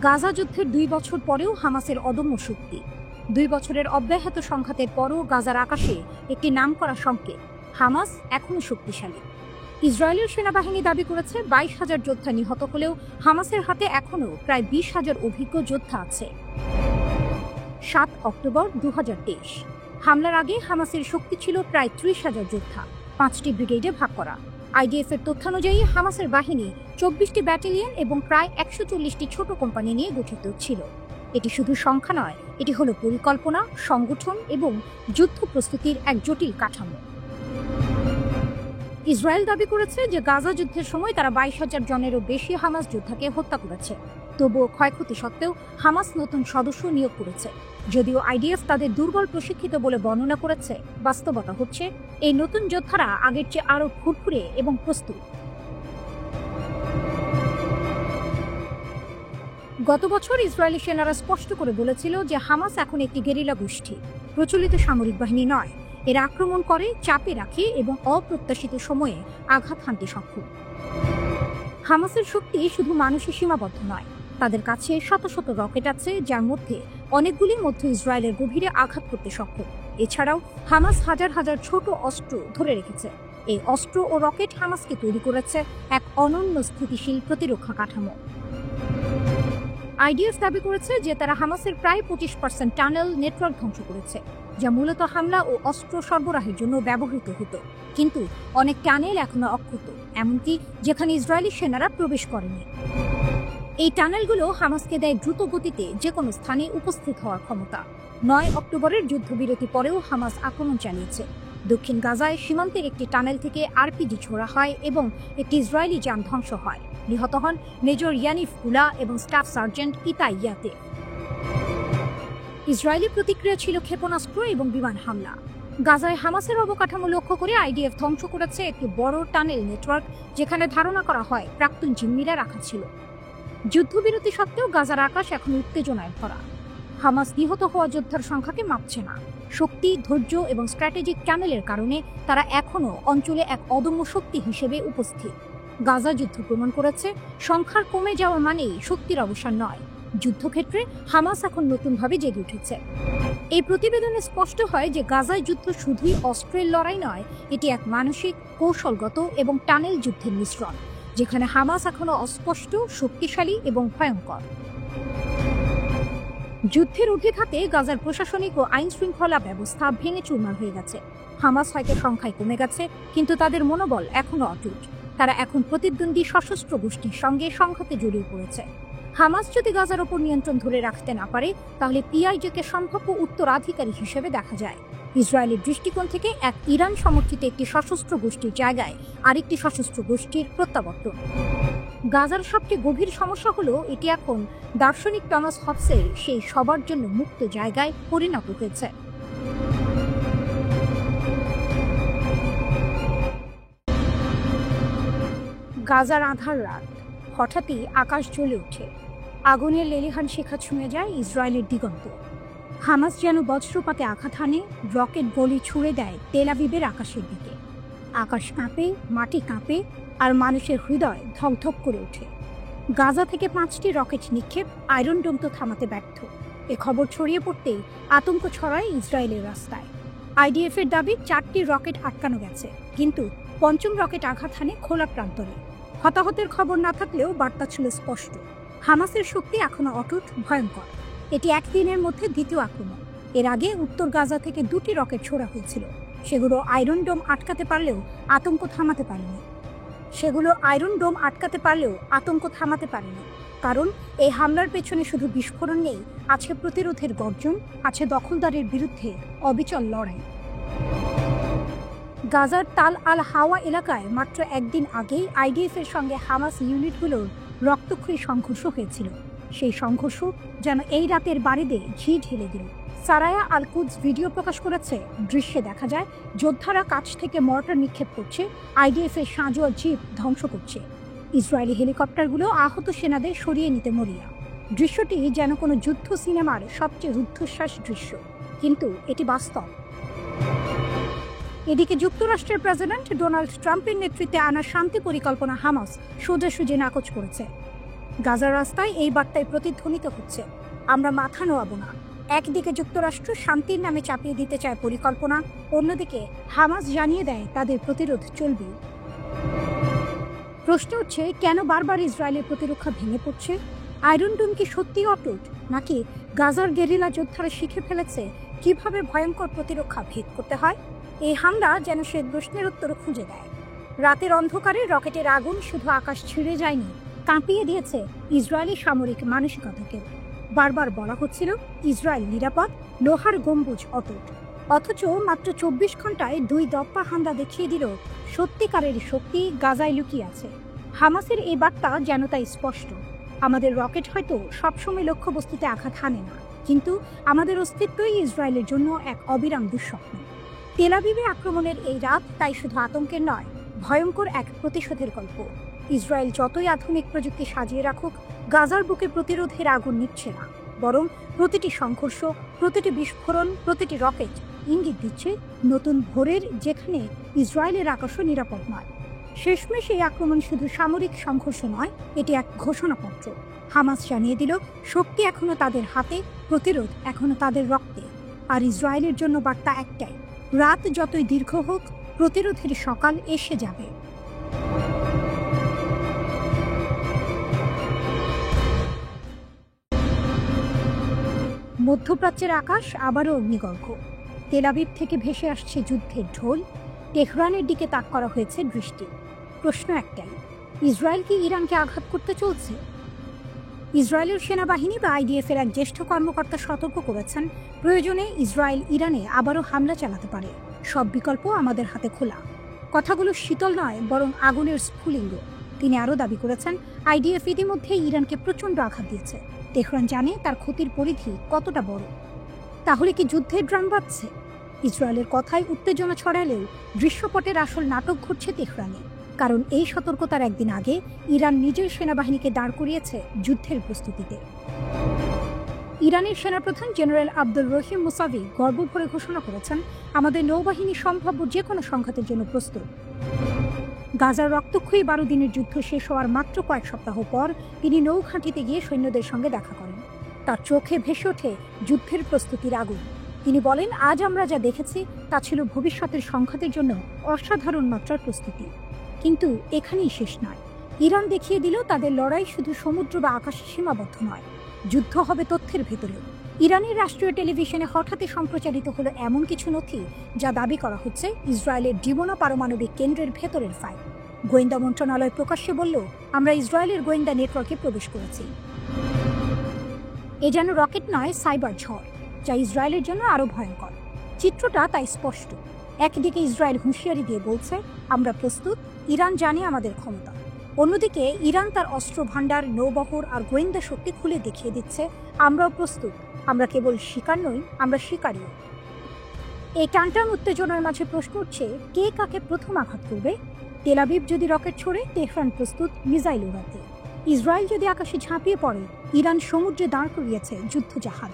গাজা যুদ্ধের 2 বছর পরেও হামাসের অদম্য শক্তি। 2 বছরের অব্যাহত সংঘাতের পরও গাজার আকাশে একটি নামকরা সংকেত, হামাস এখনও শক্তিশালী। ইসরায়েলের সেনাবাহিনী দাবি করেছে 22,000 যোদ্ধা নিহত হলেও হামাসের হাতে এখনও প্রায় 20,000 অভিজ্ঞ যোদ্ধা আছে। 7 অক্টোবর 2023 হামলার আগে হামাসের শক্তি ছিল প্রায় 30,000 যোদ্ধা, 5টি ব্রিগেডে ভাগ করা। আইডিএফের তথ্যানুযায়ী হামাসের বাহিনী 24টি ব্যাটালিয়ন এবং প্রায় 140টি ছোট কোম্পানি নিয়ে গঠিত ছিল। এটি শুধু সংখ্যা নয়, এটি হলো পরিকল্পনা, সংগঠন এবং যুদ্ধ প্রস্তুতির এক জটিল কাঠামো। ইসরায়েল দাবি করেছে যে গাজা যুদ্ধের সময় তারা 22,000 জনেরও বেশি হামাস যোদ্ধাকে হত্যা করেছে। তবুও ক্ষয়ক্ষতি সত্ত্বেও হামাস নতুন সদস্য নিয়োগ করেছে। যদিও আইডিএফ তাদের দুর্বল প্রশিক্ষিত বলে বর্ণনা করেছে, বাস্তবতা হচ্ছে এই নতুন যোদ্ধারা আগের চেয়ে আরও ফুরফুরে এবং প্রস্তুত। গত বছর ইসরায়েলি সেনারা স্পষ্ট করে বলেছিল যে হামাস এখন একটি গেরিলা গোষ্ঠী, প্রচলিত সামরিক বাহিনী নয়। এরা আক্রমণ করে, চাপে রাখে এবং অপ্রত্যাশিত সময়ে আঘাত হানতে সক্ষম। হামাসের শক্তি শুধু মানুষে সীমাবদ্ধ নয়, তাদের কাছে শত শত রকেট আছে, যার মধ্যে অনেকগুলি মধ্য ইসরায়েলের গভীরে আঘাত করতে সক্ষম। এছাড়াও হামাস হাজার হাজার ছোট অস্ত্র ধরে রেখেছে। এই অস্ত্র ও রকেট হামাসকে তৈরি করেছে এক অনন্য স্থিতিশীল প্রতিরক্ষা কাঠামো। আইডিএফ দাবি করেছে যে তারা হামাসের প্রায় 25% টানেল নেটওয়ার্ক ধ্বংস করেছে, যা মূলত হামলা ও অস্ত্র সরবরাহের জন্য ব্যবহৃত হতো। কিন্তু অনেক টানেল এখনো অক্ষত, এমনকি যেখানে ইসরায়েলি সেনারা প্রবেশ করেনি। এই টানেলগুলো হামাসকে দেয় দ্রুত গতিতে যে কোনো স্থানে উপস্থিত হওয়ার ক্ষমতা। 9 অক্টোবরের যুদ্ধবিরতি পরেও হামাস আক্রমণ চালিয়েছে। দক্ষিণ গাজায় সীমান্তের একটি টানেল থেকে আরপিজি ছোড়া হয় এবং একটি ইসরায়েলি যান ধ্বংস হয়। নিহত হন মেজর ইয়ানিফ গুলা এবং স্টাফ সার্জেন্ট ইতাই ইয়াতে। ইসরায়েলি প্রতিক্রিয়া ছিল ক্ষেপণাস্ত্র এবং বিমান হামলা। গাজায় হামাসের অবকাঠামো লক্ষ্য করে আইডিএফ ধ্বংস করেছে একটি বড় টানেল নেটওয়ার্ক, যেখানে ধারণা করা হয় প্রাক্তন জিম্মিরা রাখা ছিল। যুদ্ধবিরতি সত্ত্বেও গাজার আকাশ এখন উত্তেজনায় ভরা। হামাস নিহত হওয়া যোদ্ধার সংখ্যাকে মাপছে না। শক্তি, ধৈর্য এবং স্ট্র্যাটেজিক টানেলের কারণে তারা এখনও অঞ্চলে এক অদম্য শক্তি হিসেবে উপস্থিত। গাজা যুদ্ধ প্রমাণ করেছে সংখ্যার কমে যাওয়া মানেই শক্তির অবসান নয়। যুদ্ধক্ষেত্রে হামাস এখন নতুনভাবে জেগে উঠেছে। এই প্রতিবেদনে স্পষ্ট হয় যে গাজায় যুদ্ধ শুধুই অস্ত্রের লড়াই নয়, এটি এক মানসিক, কৌশলগত এবং টানেল যুদ্ধের মিশ্রণ, যেখানে হামাস এখনো অস্পষ্ট, শক্তিশালী এবং ভয়ঙ্কর। যুদ্ধের ঊর্ধ্বে গাজার প্রশাসনিক ও আইন শৃঙ্খলা ব্যবস্থা ভেঙে চুরমার হয়ে গেছে। হামাস হয়তো সংখ্যায় কমে গেছে, কিন্তু তাদের মনোবল এখনো অটুট। তারা এখন প্রতিদ্বন্দ্বী সশস্ত্র গোষ্ঠীর সঙ্গে সংঘাতে জড়িয়ে পড়েছে। হামাস যদি গাজার ওপর নিয়ন্ত্রণ ধরে রাখতে না পারে, তাহলে পিআইজেকে সম্ভাব্য উত্তরাধিকারী হিসেবে দেখা যায়। ইসরায়েলের দৃষ্টিকোণ থেকে এক ইরান সমর্থিত একটি সশস্ত্র গোষ্ঠীর জায়গায় আরেকটি সশস্ত্র গোষ্ঠীর প্রত্যাবর্তন। গাজার সবচেয়ে গভীর সমস্যা হলো এটি এখন দার্শনিক টমাস হবসের সেই সবার জন্য মুক্ত জায়গায় পরিণত হয়েছে। গাজার আঁধার রাত, হঠাৎই আকাশ জ্বলে ওঠে। আগুনের লেলিহান শিখা ছুঁয়ে যায় ইসরায়েলের দিগন্ত। হামাস যেন বজ্রপাতে আঘাত হানে, রকেট গলি ছুঁড়ে দেয় তেল আবিবের আকাশের দিকে। আকাশ কাঁপে, মাটি কাঁপে, আর মানুষের হৃদয় ধকধক করে ওঠে। গাজা থেকে 5টি রকেট নিক্ষেপ আয়রন ডোম তো থামাতে ব্যর্থ। এ খবর ছড়িয়ে পড়তেই আতঙ্ক ছড়ায় ইসরায়েলের রাস্তায়। আইডিএফের দাবি 4টি রকেট আটকানো গেছে, কিন্তু 5ম রকেট আঘাত হানে খোলা প্রান্তরে। হতাহতের খবর না থাকলেও বার্তা ছিল স্পষ্ট, হামাসের শক্তি এখনো অটুট, ভয়ঙ্কর। এটি একদিনের মধ্যে দ্বিতীয় আক্রমণ। এর আগে উত্তর গাজা থেকে 2টি রকেট ছোড়া হয়েছিল। সেগুলো আয়রন ডোম আটকাতে পারলেও আতঙ্ক থামাতে পারেনি। কারণ এই হামলার পেছনে শুধু বিস্ফোরণ নেই, আছে প্রতিরোধের গর্জন, আছে দখলদারের বিরুদ্ধে অবিচল লড়াই। গাজার তাল আল হাওয়া এলাকায় মাত্র একদিন আগেই আইডিএফের সঙ্গে হামাস ইউনিটগুলোর রক্তক্ষয়ী সংঘর্ষ হয়েছিল। সেই সংঘর্ষ যেন এই রাতের বাড়িতে ঘি ঢেলে দিল। সারায়া আল কুদস ভিডিও প্রকাশ করেছে। দৃশ্যে দেখা যায় যোদ্ধারা কাছ থেকে মর্টার নিক্ষেপ করছে, আইডিএফের সাঁজোয়া জিপ ধ্বংস করছে। ইসরায়েলি হেলিকপ্টারগুলো আহত সেনাদের সরিয়ে নিতে মরিয়া। দৃশ্যটি যেন কোনো যুদ্ধ সিনেমার সবচেয়ে রুদ্ধশ্বাস দৃশ্য, কিন্তু এটি বাস্তব। এদিকে যুক্তরাষ্ট্রের প্রেসিডেন্ট ডোনাল্ড ট্রাম্পের নেতৃত্বে আনা শান্তি পরিকল্পনা হামাস সোজাসুজি নাকচ করেছে। গাজার রাস্তায় এই বার্তায় প্রতিধ্বনিত হচ্ছে, আমরা মাথা নোয়াবো না। একদিকে যুক্তরাষ্ট্র শান্তির নামে চাপিয়ে দিতে চায় পরিকল্পনা, অন্যদিকে হামাস জানিয়ে দেয় তাদের প্রতিরোধ চলবে। প্রশ্ন হচ্ছে, কেন বারবার ইসরায়েলের প্রতিরক্ষা ভেঙে পড়ছে? আয়রন ডোম কি সত্যিই অটুট, নাকি গাজার গেরিলা যোদ্ধারা শিখে ফেলেছে কিভাবে ভয়ঙ্কর প্রতিরক্ষা ভেদ করতে হয়? এই হামলা যেন সে প্রশ্নের উত্তর খুঁজে দেয়। রাতের অন্ধকারে রকেটের আগুন শুধু আকাশ ছিঁড়ে যায়নি, কাঁপিয়ে দিয়েছে ইসরায়েলি সামরিক মানসিকতাকে। বারবার বলা হচ্ছিল ইসরায়েল নিরাপদ, লোহার গম্বুজ অটুট, অথচ মাত্র 24 ঘন্টায় 2 দপ্পা হামলা দেখিয়ে দিল সত্যিকারের শক্তি গাজায় লুকিয়ে আছে। হামাসের এই বার্তা যেন তাই স্পষ্ট, আমাদের রকেট হয়তো সবসময় লক্ষ্যবস্তুতে আঘাত হানে না, কিন্তু আমাদের অস্তিত্বই ইসরায়েলের জন্য এক অবিরাম দুঃস্বপ্ন। তেল আবিবে আক্রমণের এই রাত তাই শুধু আতঙ্কের নয়, ভয়ঙ্কর এক প্রতিশোধের গল্প। ইসরায়েল যতই আধুনিক প্রযুক্তি সাজিয়ে রাখুক, গাজার বুকে প্রতিরোধের আগুন নিচ্ছে না, বরং প্রতিটি সংঘর্ষ, প্রতিটি বিস্ফোরণ, প্রতিটি রকেট ইঙ্গিত দিচ্ছে নতুন ভোরের, যেখানে ইসরায়েলের আকাশও নিরাপদ নয়। শেষমেশ এই আক্রমণ শুধু সামরিক সংঘর্ষ নয়, এটি এক ঘোষণাপত্র। হামাস জানিয়ে দিল শক্তি এখনো তাদের হাতে, প্রতিরোধ এখনো তাদের রক্তে। আর ইসরায়েলের জন্য বার্তা একটাই, রাত যতই দীর্ঘ হোক, প্রতিরোধের সকাল এসে যাবে। মধ্যপ্রাচ্যের আকাশ আবারও অগ্নিগর্ভ। তেল আবিব থেকে ভেসে আসছে যুদ্ধের ঢোল, তেহরানের দিকে তাক করা হয়েছে দৃষ্টি। প্রশ্ন একটাই, ইসরায়েল কি ইরানকে আঘাত করতে চলছে? ইসরায়েলের সেনাবাহিনী বা IDF এর এক জ্যেষ্ঠ কর্মকর্তা সতর্ক করেছেন, প্রয়োজনে ইসরায়েল ইরানে আবারও হামলা চালাতে পারে, সব বিকল্প আমাদের হাতে খোলা। কথাগুলো শীতল নয়, বরং আগুনের স্ফুলিঙ্গ। তিনি আরও দাবি করেছেন, IDF ইতিমধ্যে ইরানকে প্রচণ্ড আঘাত দিয়েছে, তেহরান জানে তার ক্ষতির পরিধি কতটা বড়। তাহলে কি যুদ্ধের ড্রাম বাজছে? ইসরায়েলের কথায় উত্তেজনা ছড়ালেও দৃশ্যপটের আসল নাটক ঘটছে তেহরানে, কারণ এই সতর্কতার একদিন আগে ইরান নিজের সেনাবাহিনীকে দাঁড় করিয়েছে যুদ্ধের প্রস্তুতিতে। ইরানের সেনাপ্রধান জেনারেল আব্দুর রহিম মুসাভি গর্ব ভরে ঘোষণা করেছেন, আমাদের নৌবাহিনী সম্ভাব্য যে কোনো সংঘাতের জন্য প্রস্তুত। গাজার রক্তক্ষয়ী 12 দিনের যুদ্ধ শেষ হওয়ার মাত্র কয়েক সপ্তাহ পর তিনি নৌঘাঁটিতে গিয়ে সৈন্যদের সঙ্গে দেখা করেন। তার চোখে ভেসে ওঠে যুদ্ধের প্রস্তুতির আগুন। তিনি বলেন, আজ আমরা যা দেখেছি তা ছিল ভবিষ্যতের সংঘাতের জন্য অসাধারণ মাত্রার প্রস্তুতি। কিন্তু এখানেই শেষ নয়। ইরান দেখিয়ে দিল তাদের লড়াই শুধু সমুদ্র বা আকাশে সীমাবদ্ধ নয়, যুদ্ধ হবে তথ্যের ভেতরেও। ইরানের রাষ্ট্রীয় টেলিভিশনে হঠাৎই সম্প্রচারিত হলো এমন কিছু নথি যা দাবি করা হচ্ছে ইসরায়েলের ডিমোনা পারমাণবিক কেন্দ্রের ভেতরের ফাইল। গোয়েন্দা মন্ত্রণালয় প্রকাশ্যে বলল, আমরা ইসরায়েলের গোয়েন্দা নেটওয়ার্কে প্রবেশ করেছি। এ যেন রকেট নয়, সাইবার ঝড়, যা ইসরায়েলের জন্য আরও ভয়ঙ্কর। চিত্রটা তাই স্পষ্ট। একদিকে ইসরায়েল হুঁশিয়ারি দিয়ে বলছে, আমরা প্রস্তুত, ইরান জানে আমাদের ক্ষমতা। অন্যদিকে ইরান তার অস্ত্র ভাণ্ডার, নৌবহর আর গোয়েন্দা শক্তি খুলে দেখিয়ে দিচ্ছে, আমরাও প্রস্তুত, আমরা কেবল শিকার নই, আমরা শিকারীও। এই টানটান উত্তেজনার মাঝে প্রশ্ন উঠছে, কে কাকে প্রথম আঘাত করবে? তেল আবিব যদি রকেট ছোড়ে, তেহরান প্রস্তুত মিসাইল উড়াতে। ইসরায়েল যদি আকাশে ঝাঁপিয়ে পড়ে, ইরান সমুদ্রে দাঁড় করিয়েছে যুদ্ধজাহাজ।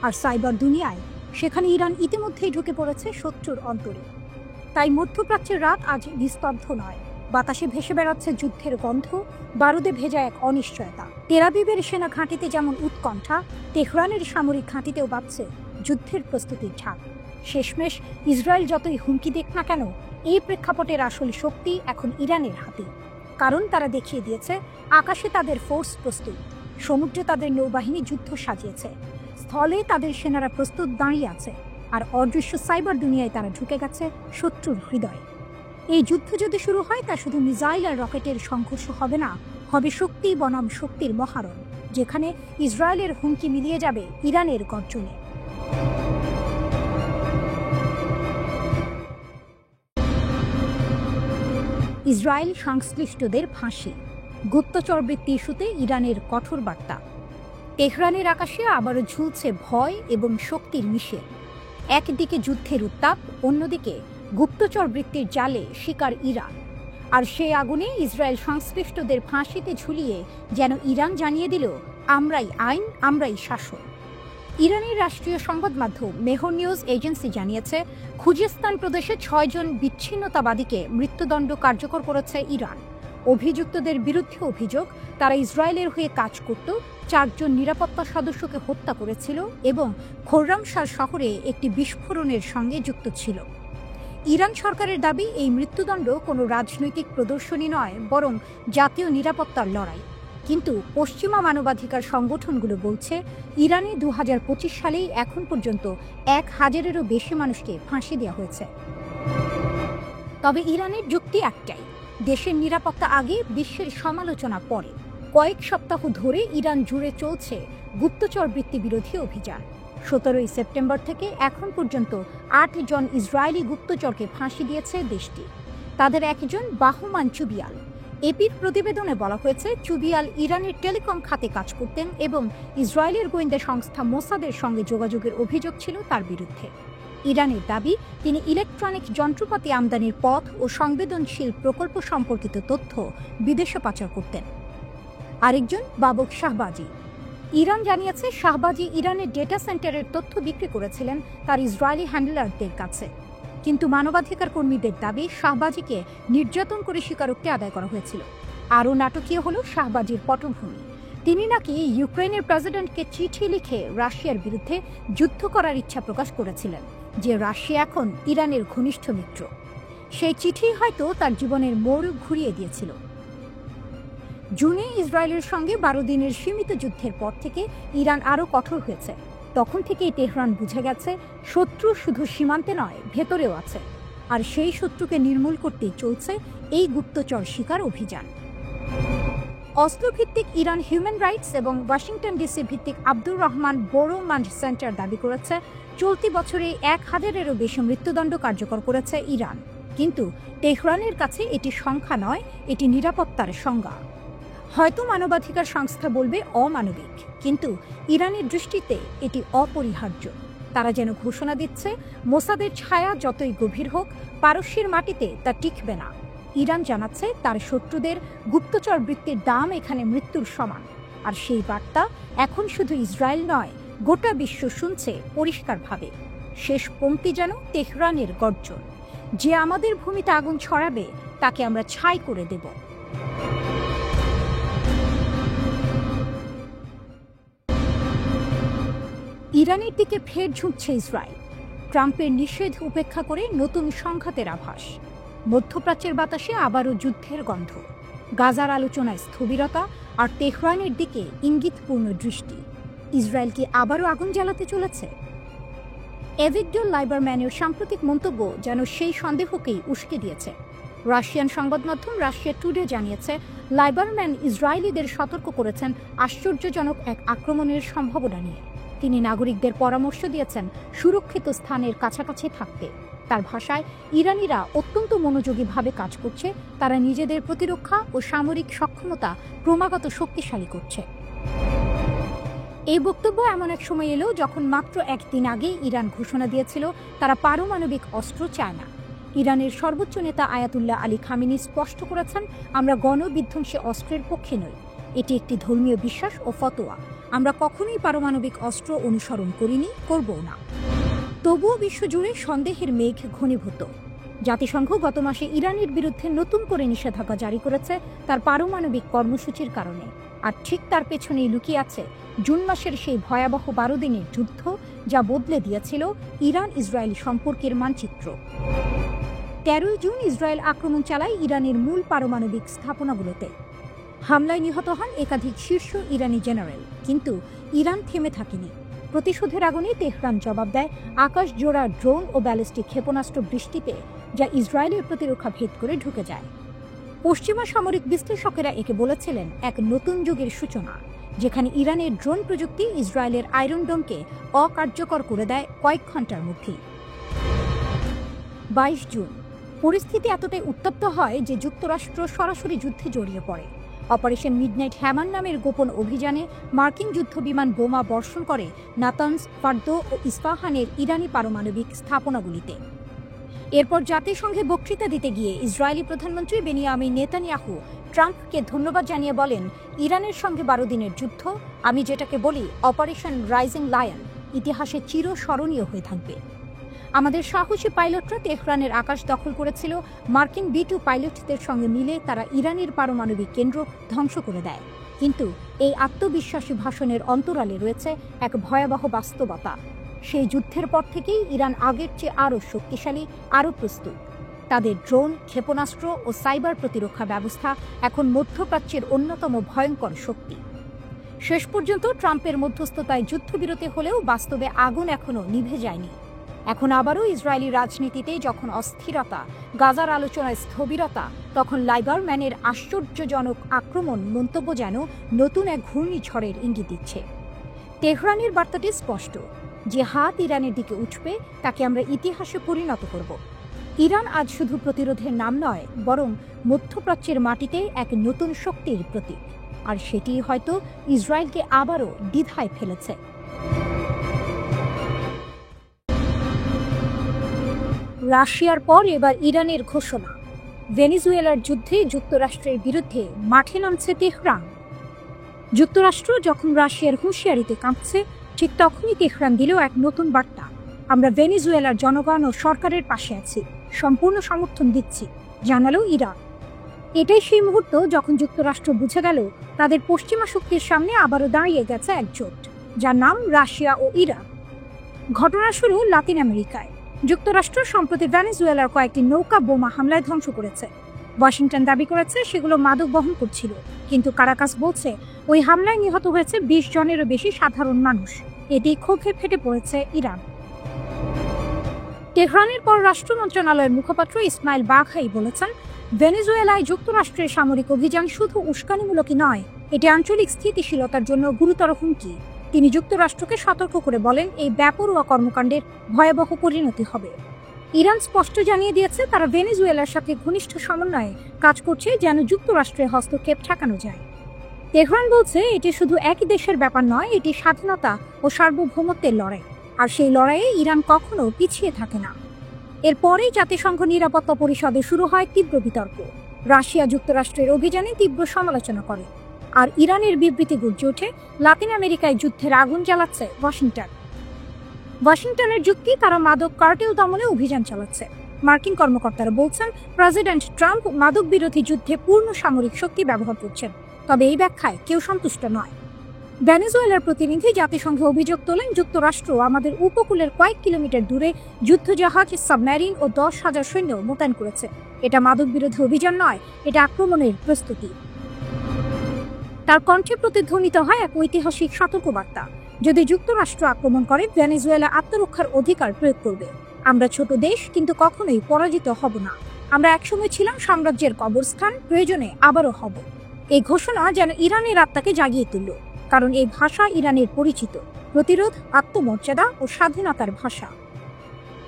আর সাইবার দুনিয়ায়, সেখানে ইরান ইতিমধ্যেই ঢুকে পড়েছে শত্রুর অন্তরে। তাই মধ্যপ্রাচ্যের রাত আজ নিস্তব্ধ নয়, বাতাসে ভেসে বেড়াচ্ছে যুদ্ধের গন্ধ, বারুদে ভেজা এক অনিশ্চয়তা। তেল আবিবের সেনা ঘাঁটিতে যেমন উৎকণ্ঠা, তেহরানের সামরিক ঘাঁটিতেও বাজছে যুদ্ধের প্রস্তুতির ঝাঁক। শেষমেশ ইসরায়েল যতই হুমকি দেখ না কেন, এই প্রেক্ষাপটের আসল শক্তি এখন ইরানের হাতে। কারণ তারা দেখিয়ে দিয়েছে, আকাশে তাদের ফোর্স প্রস্তুত, সমুদ্রে তাদের নৌবাহিনী যুদ্ধ সাজিয়েছে, স্থলে তাদের সেনারা প্রস্তুত দাঁড়িয়ে আছে, আর অদৃশ্য সাইবার দুনিয়ায় তারা ঢুকে গেছে শত্রুর হৃদয়ে। এই যুদ্ধ যদি শুরু হয়, তা শুধু মিসাইল আর রকেটের সংঘর্ষ হবে না, হবে শক্তি বনাম শক্তির মহারণ, যেখানে ইসরায়েলের হুমকি মিলিয়ে যাবে ইরানের গর্জনে। ইসরায়েল সংশ্লিষ্টদের ফাঁসি, গুপ্তচরবৃত্তি ইস্যুতে ইরানের কঠোর বার্তা। তেহরানের আকাশে আবারও ঝুলছে ভয় এবং শক্তির মিশেল। একদিকে যুদ্ধের উত্তাপ, অন্যদিকে গুপ্তচর বৃত্তির জালে শিকার ইরান। আর সেই আগুনে ইসরায়েল সংশ্লিষ্টদের ফাঁসিতে ঝুলিয়ে যেন ইরান জানিয়ে দিল, আমরাই আইন, আমরাই শাসন। ইরানের রাষ্ট্রীয় সংবাদ মাধ্যম মেহর নিউজ এজেন্সি জানিয়েছে, খুজিস্তান প্রদেশে 6 জন বিচ্ছিন্নতাবাদীকে মৃত্যুদণ্ড কার্যকর করেছে ইরান। অভিযুক্তদের বিরুদ্ধে অভিযোগ, তারা ইসরায়েলের হয়ে কাজ করত, 4 জন নিরাপত্তা সদস্যকে হত্যা করেছিল এবং খোররামশাহ শহরে একটি বিস্ফোরণের সঙ্গে যুক্ত ছিল। ইরান সরকারের দাবি, এই মৃত্যুদণ্ড কোনো রাজনৈতিক প্রদর্শনী নয়, বরং জাতীয় নিরাপত্তার লড়াই। কিন্তু পশ্চিমা মানবাধিকার সংগঠনগুলো বলছে, ইরানে 2025 সালেই এখন পর্যন্ত 1000-এরও বেশি মানুষকে ফাঁসি দেওয়া হয়েছে। তবে ইরানের যুক্তি একটাই, দেশের নিরাপত্তা আগে, বিশ্বের সমালোচনা পরে। কয়েক সপ্তাহ ধরে ইরান জুড়ে চলছে গুপ্তচর বৃত্তি বিরোধী অভিযান। 17 সেপ্টেম্বর থেকে এখন পর্যন্ত 8 জন ইসরায়েলি গুপ্তচরকে ফাঁসি দিয়েছে দেশটি। তাদের একজন বাহমান চুবিয়াল। এপির প্রতিবেদনে বলা হয়েছে, চুবিয়াল ইরানের টেলিকম খাতে কাজ করতেন এবং ইসরায়েলের গোয়েন্দা সংস্থা মোসাদের সঙ্গে যোগাযোগের অভিযোগ ছিল তার বিরুদ্ধে। ইরানের দাবি, তিনি ইলেকট্রনিক যন্ত্রপাতি আমদানির পথ ও সংবেদনশীল প্রকল্প সম্পর্কিত তথ্য বিদেশে পাচার করতেন। আরেকজন বাবক শাহবাজি। ইরান জানিয়েছে, শাহবাজি ইরানের ডেটা সেন্টারের তথ্য বিক্রি করেছিলেন তার ইসরায়েলি হ্যান্ডলারদের কাছে। কিন্তু মানবাধিকার কর্মীদের দাবি, শাহবাজিকে নির্যাতন করে স্বীকারোক্তি আদায় করা হয়েছিল। আরও নাটকীয় হল শাহবাজির পটভূমি। তিনি নাকি ইউক্রেনের প্রেসিডেন্টকে চিঠি লিখে রাশিয়ার বিরুদ্ধে যুদ্ধ করার ইচ্ছা প্রকাশ করেছিলেন, যে রাশিয়া এখন ইরানের ঘনিষ্ঠ মিত্র। সেই চিঠি হয়তো তার জীবনের মোড় ঘুরিয়ে দিয়েছিল। জুনে ইসরায়েলের সঙ্গে 12 দিনের সীমিত যুদ্ধের পর থেকে ইরান আরও কঠোর হয়েছে। তখন থেকেই তেহরান বুঝে গেছে, শত্রু শুধু সীমান্তে নয়, ভেতরেও আছে। আর সেই শত্রুকে নির্মূল করতেই চলছে এই গুপ্তচর শিকার অভিযান। অসলো ভিত্তিক ইরান হিউম্যান রাইটস এবং ওয়াশিংটন ডিসি ভিত্তিক আব্দুর রহমান বোরোমান্ড সেন্টার দাবি করেছে, চলতি বছরে 1000-এরও বেশি মৃত্যুদণ্ড কার্যকর করেছে ইরান। কিন্তু তেহরানের কাছে এটি সংখ্যা নয়, এটি নিরাপত্তার সংজ্ঞা। হয়তো মানবাধিকার সংস্থা বলবে অমানবিক, কিন্তু ইরানের দৃষ্টিতে এটি অপরিহার্য। তারা যেন ঘোষণা দিচ্ছে, মোসাদের ছায়া যতই গভীর হোক, পারস্যের মাটিতে তা টিকবে না। ইরান জানাচ্ছে, তার শত্রুদের গুপ্তচর বৃত্তির দাম এখানে মৃত্যুর সমান। আর সেই বার্তা এখন শুধু ইসরায়েল নয়, গোটা বিশ্ব শুনছে পরিষ্কারভাবে। শেষ পংক্তি যেন তেহরানের গর্জন, যে আমাদের ভূমিতে আগুন ছড়াবে তাকে আমরা ছাই করে দেব। ইরানের দিকে ফের ঝুঁকছে ইসরায়েল। ট্রাম্পের নিষেধ উপেক্ষা করে নতুন সংঘাতের আভাস। মধ্যপ্রাচ্যের বাতাসে আবারও যুদ্ধের গন্ধ। গাজার আলোচনায় স্থবিরতা, আর তেহরানের দিকে ইঙ্গিতপূর্ণ দৃষ্টি। ইসরায়েল কি আবারও আগুন জ্বালাতে চলেছে? এভিগডর লাইবারম্যানের সাম্প্রতিক মন্তব্য যেন সেই সন্দেহকেই উস্কে দিয়েছে। রাশিয়ান সংবাদ মাধ্যম রাশিয়া টুডে জানিয়েছে, লাইবারম্যান ইসরায়েলিদের সতর্ক করেছেন আশ্চর্যজনক এক আক্রমণের সম্ভাবনা নিয়ে। তিনি নাগরিকদের পরামর্শ দিয়েছেন সুরক্ষিত স্থানের কাছাকাছি থাকতে। তার ভাষায়, ইরানিরা অত্যন্ত মনোযোগীভাবে কাজ করছে, তারা নিজেদের প্রতিরক্ষা ও সামরিক সক্ষমতা ক্রমাগত শক্তিশালী করছে। এই বক্তব্য এমন এক সময় এলো যখন মাত্র একদিন আগে ইরান ঘোষণা দিয়েছিল তারা পারমাণবিক অস্ত্র চায় না। ইরানের সর্বোচ্চ নেতা আয়াতুল্লাহ আলী খামেনি স্পষ্ট করেছেন, আমরা গণবিধ্বংসী অস্ত্রের পক্ষে নই। এটি একটি ধর্মীয় বিশ্বাস ও ফতোয়া। আমরা কখনোই পারমাণবিক অস্ত্র অনুসরণ করিনি, করবও না। তবুও বিশ্বজুড়ে সন্দেহের মেঘ ঘনীভূত। জাতিসংঘ গত মাসে ইরানের বিরুদ্ধে নতুন করে নিষেধাজ্ঞা জারি করেছে তার পারমাণবিক কর্মসূচির কারণে। আর ঠিক তার পেছনেই লুকিয়ে আছে জুন মাসের সেই ভয়াবহ 12 দিনের যুদ্ধ, যা বদলে দিয়েছিল ইরান ইসরায়েল সম্পর্কের মানচিত্র। 13 জুন ইসরায়েল আক্রমণ চালায় ইরানের মূল পারমাণবিক স্থাপনাগুলোতে। হামলায় নিহত হন একাধিক শীর্ষ ইরানি জেনারেল। কিন্তু ইরান থেমে থাকেনি। প্রতিশোধের আগুনে তেহরান জবাব দেয় আকাশ জোড়া ড্রোন ও ব্যালিস্টিক ক্ষেপণাস্ত্র বৃষ্টিতে, যা ইসরায়েলের প্রতিরক্ষা ভেদ করে ঢুকে যায়। পশ্চিমা সামরিক বিশ্লেষকেরা একে বলেছিলেন এক নতুন যুগের সূচনা, যেখানে ইরানের ড্রোন প্রযুক্তি ইসরায়েলের আয়রন ডোমকে অকার্যকর করে দেয় কয়েক ঘন্টার মধ্যেই। 22 জুন পরিস্থিতি এতটাই উত্তপ্ত হয় যে যুক্তরাষ্ট্র সরাসরি যুদ্ধে জড়িয়ে পড়ে। অপারেশন মিডনাইট হ্যামান নামের গোপন অভিযানে মার্কিন যুদ্ধবিমান বোমা বর্ষণ করে নাতানজ, ফার্দো ও ইস্পাহানের ইরানি পারমাণবিক স্থাপনাগুলিতে। এরপর জাতিসংঘে বক্তৃতা দিতে গিয়ে ইসরায়েলি প্রধানমন্ত্রী বেনিয়ামিন নেতানিয়াহু ট্রাম্পকে ধন্যবাদ জানিয়ে বলেন, ইরানের সঙ্গে 12 দিনের যুদ্ধ, আমি যেটাকে বলি অপারেশন রাইজিং লায়ন, ইতিহাসে চিরস্মরণীয় হয়ে থাকবে। আমাদের সাহসী পাইলটরা তেহরানের আকাশ দখল করেছিল। মার্কিন B-2 পাইলটদের সঙ্গে মিলে তারা ইরানের পারমাণবিক কেন্দ্র ধ্বংস করে দেয়। কিন্তু এই আত্মবিশ্বাসী ভাষণের অন্তরালে রয়েছে এক ভয়াবহ বাস্তবতা। সেই যুদ্ধের পর থেকেই ইরান আগের চেয়ে আরও শক্তিশালী, আরও প্রস্তুত। তাদের ড্রোন, ক্ষেপণাস্ত্র ও সাইবার প্রতিরক্ষা ব্যবস্থা এখন মধ্যপ্রাচ্যের অন্যতম ভয়ঙ্কর শক্তি। শেষ পর্যন্ত ট্রাম্পের মধ্যস্থতায় যুদ্ধবিরতি হলেও বাস্তবে আগুন এখনও নিভে যায়নি। এখন আবারও ইসরায়েলি রাজনীতিতে যখন অস্থিরতা, গাজার আলোচনায় স্থবিরতা, তখন লাইবারম্যানের আশ্চর্যজনক আক্রমণ মন্তব্য যেন নতুন এক ঘূর্ণিঝড়ের ইঙ্গিত দিচ্ছে। তেহরানের বার্তাটি স্পষ্ট, যে হাত ইরানের দিকে উঠবে তাকে আমরা ইতিহাসে পরিণত করব। ইরান আজ শুধু প্রতিরোধের নাম নয়, বরং মধ্যপ্রাচ্যের মাটিতে এক নতুন শক্তির প্রতীক। আর সেটি হয়তো ইসরায়েলকে আবারও দ্বিধায় ফেলেছে। রাশিয়ার পর এবার ইরানের ঘোষণা। ভেনেজুয়েলার যুদ্ধে যুক্তরাষ্ট্রের বিরুদ্ধে মাঠে নামছে তেহরান। যুক্তরাষ্ট্র যখন রাশিয়ার হুঁশিয়ারিতে কাঁপছে, ঠিক তখনই তেহরান দিল এক নতুন বার্তা। আমরা ভেনেজুয়েলার জনগণ ও সরকারের পাশে আছি, সম্পূর্ণ সমর্থন দিচ্ছি, জানালো ইরান। এটাই সেই মুহূর্ত যখন যুক্তরাষ্ট্র বুঝে গেল তাদের পশ্চিমা শক্তির সামনে আবারও দাঁড়িয়ে গেছে এক জোট, যার নাম রাশিয়া ও ইরান। ঘটনা শুরু লাতিন আমেরিকায়। যুক্তরাষ্ট্র সম্প্রতি ভেনেজুয়েলার কয়েকটি নৌকা বোমা হামলায় ধ্বংস করেছে। ওয়াশিংটন দাবি করেছে সেগুলো মাদক বহন করছিল, কিন্তু কারাকাস বলছে ওই হামলায় নিহত হয়েছে 20 জনেরও বেশি সাধারণ মানুষ। এটি ক্ষোভে ফেটে পড়েছে ইরান। তেহরানের পররাষ্ট্র মন্ত্রণালয়ের মুখপাত্র ইসমাইল বাঘাই বলেছেন, ভেনেজুয়েলায় যুক্তরাষ্ট্রের সামরিক অভিযান শুধু উস্কানিমূলকই নয়, এটি আঞ্চলিক স্থিতিশীলতার জন্য গুরুতর হুমকি। তিনি যুক্তরাষ্ট্রকে সতর্ক করে বলেন, এই বেপরোয়া কর্মকাণ্ডের ভয়াবহ পরিণতি হবে। ইরান স্পষ্ট জানিয়ে দিয়েছে তারা ভেনেজুয়েলার সাথে ঘনিষ্ঠ সমন্বয়ে কাজ করছে যেন যুক্তরাষ্ট্রের হস্তক্ষেপ ঠেকানো যায়। তেহরান বলছে এটি শুধু একই দেশের ব্যাপার নয়, এটি স্বাধীনতা ও সার্বভৌমত্বের লড়াই, আর সেই লড়াইয়ে ইরান কখনো পিছিয়ে থাকে না। এরপরেই জাতিসংঘ নিরাপত্তা পরিষদে শুরু হয় তীব্র বিতর্ক। রাশিয়া যুক্তরাষ্ট্রের অভিযানে তীব্র সমালোচনা করে, আর ইরানের বিবৃতি গর্জে ওঠে, লাতিন আমেরিকায় যুদ্ধের আগুন জ্বালাচ্ছে ওয়াশিংটন। ওয়াশিংটনের যুক্তি, তারা মাদক কার্টেল দমনে অভিযান চালাচ্ছে। মার্কিন কর্মকর্তারা বলছেন, প্রেসিডেন্ট ট্রাম্প মাদক বিরোধী যুদ্ধে পূর্ণ সামরিক শক্তি ব্যবহার করছেন। তবে এই ব্যাখ্যায় কেউ সন্তুষ্ট নয়। ভেনেজুয়েলার প্রতিনিধি জাতিসংঘে অভিযোগ তোলেন, যুক্তরাষ্ট্র আমাদের উপকূলের কয়েক কিলোমিটার দূরে যুদ্ধজাহাজ, সাবমেরিন ও 10,000 সৈন্য মোতায়েন করেছে। এটা মাদক বিরোধী অভিযান নয়, এটা আক্রমণের প্রস্তুতি। তার কণ্ঠে প্রতিধ্বনিত হয় এক ঐতিহাসিক সতর্কবার্তা। যদি যুক্তরাষ্ট্র আক্রমণ করে, ভেনেজুয়েলা আত্মরক্ষার অধিকার প্রয়োগ করবে। আমরা ছোট দেশ, কিন্তু কখনোই পরাজিত হব না। আমরা একসময় ছিলাম সাম্রাজ্যের কবরস্থান, প্রয়োজনে আবারও হব। এই ঘোষণা যেন ইরানের আত্মাকে জাগিয়ে তুলল, কারণ এই ভাষা ইরানের পরিচিত, প্রতিরোধ, আত্মমর্যাদা ও স্বাধীনতার ভাষা।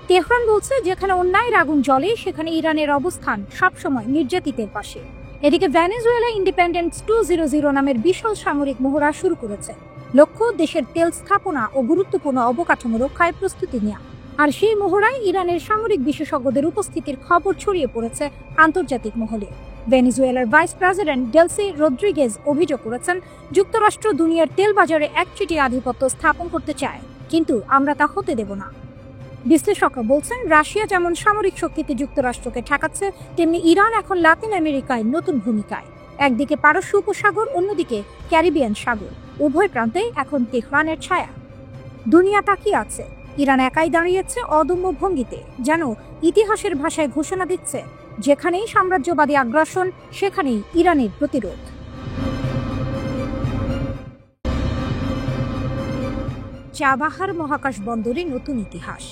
তেহরান বলছে, যেখানে অন্যায়ের আগুন জ্বলে সেখানে ইরানের অবস্থান সবসময় নির্যাতিতের পাশে। এদিকে ভেনেজুয়েলা ইন্ডিপেন্ডেন্স 200 নামের বিশাল সামরিক মহড়া শুরু করেছে। লক্ষ্য দেশের তেল স্থাপনা ও গুরুত্বপূর্ণ অবকাঠামো রক্ষায় প্রস্তুতি নেওয়া। আর সেই মহড়ায় ইরানের সামরিক বিশেষজ্ঞদের উপস্থিতির খবর ছড়িয়ে পড়েছে আন্তর্জাতিক মহলে। ভেনেজুয়েলার ভাইস প্রেসিডেন্ট ডেলসি রদ্রিগেজ অভিযোগ করেছেন, যুক্তরাষ্ট্র দুনিয়ার তেল বাজারে একচেটিয়া আধিপত্য স্থাপন করতে চায়, কিন্তু আমরা তা হতে দেব না। বিশ্লেষকরা বলছেন, রাশিয়া যেমন সামরিক শক্তিতে যুক্তরাষ্ট্রকে ঠেকাচ্ছে, তেমনি ইরান এখন লাতিন আমেরিকায় নতুন ভূমিকায়। একদিকে পারস্য উপসাগর, অন্যদিকে ক্যারিবিয়ান সাগর, উভয় প্রান্তেই এখন তেহরানের ছায়া। দুনিয়া তাকিয়ে আছে। ইরান একাই দাঁড়িয়েছে অদম্য ভঙ্গিতে, যেন ইতিহাসের ভাষায় ঘোষণা দিচ্ছে, যেখানেই সাম্রাজ্যবাদী আগ্রাসন, সেখানেই ইরানের প্রতিরোধ। চাবাহার মহাকাশ বন্দরে নতুন ইতিহাস।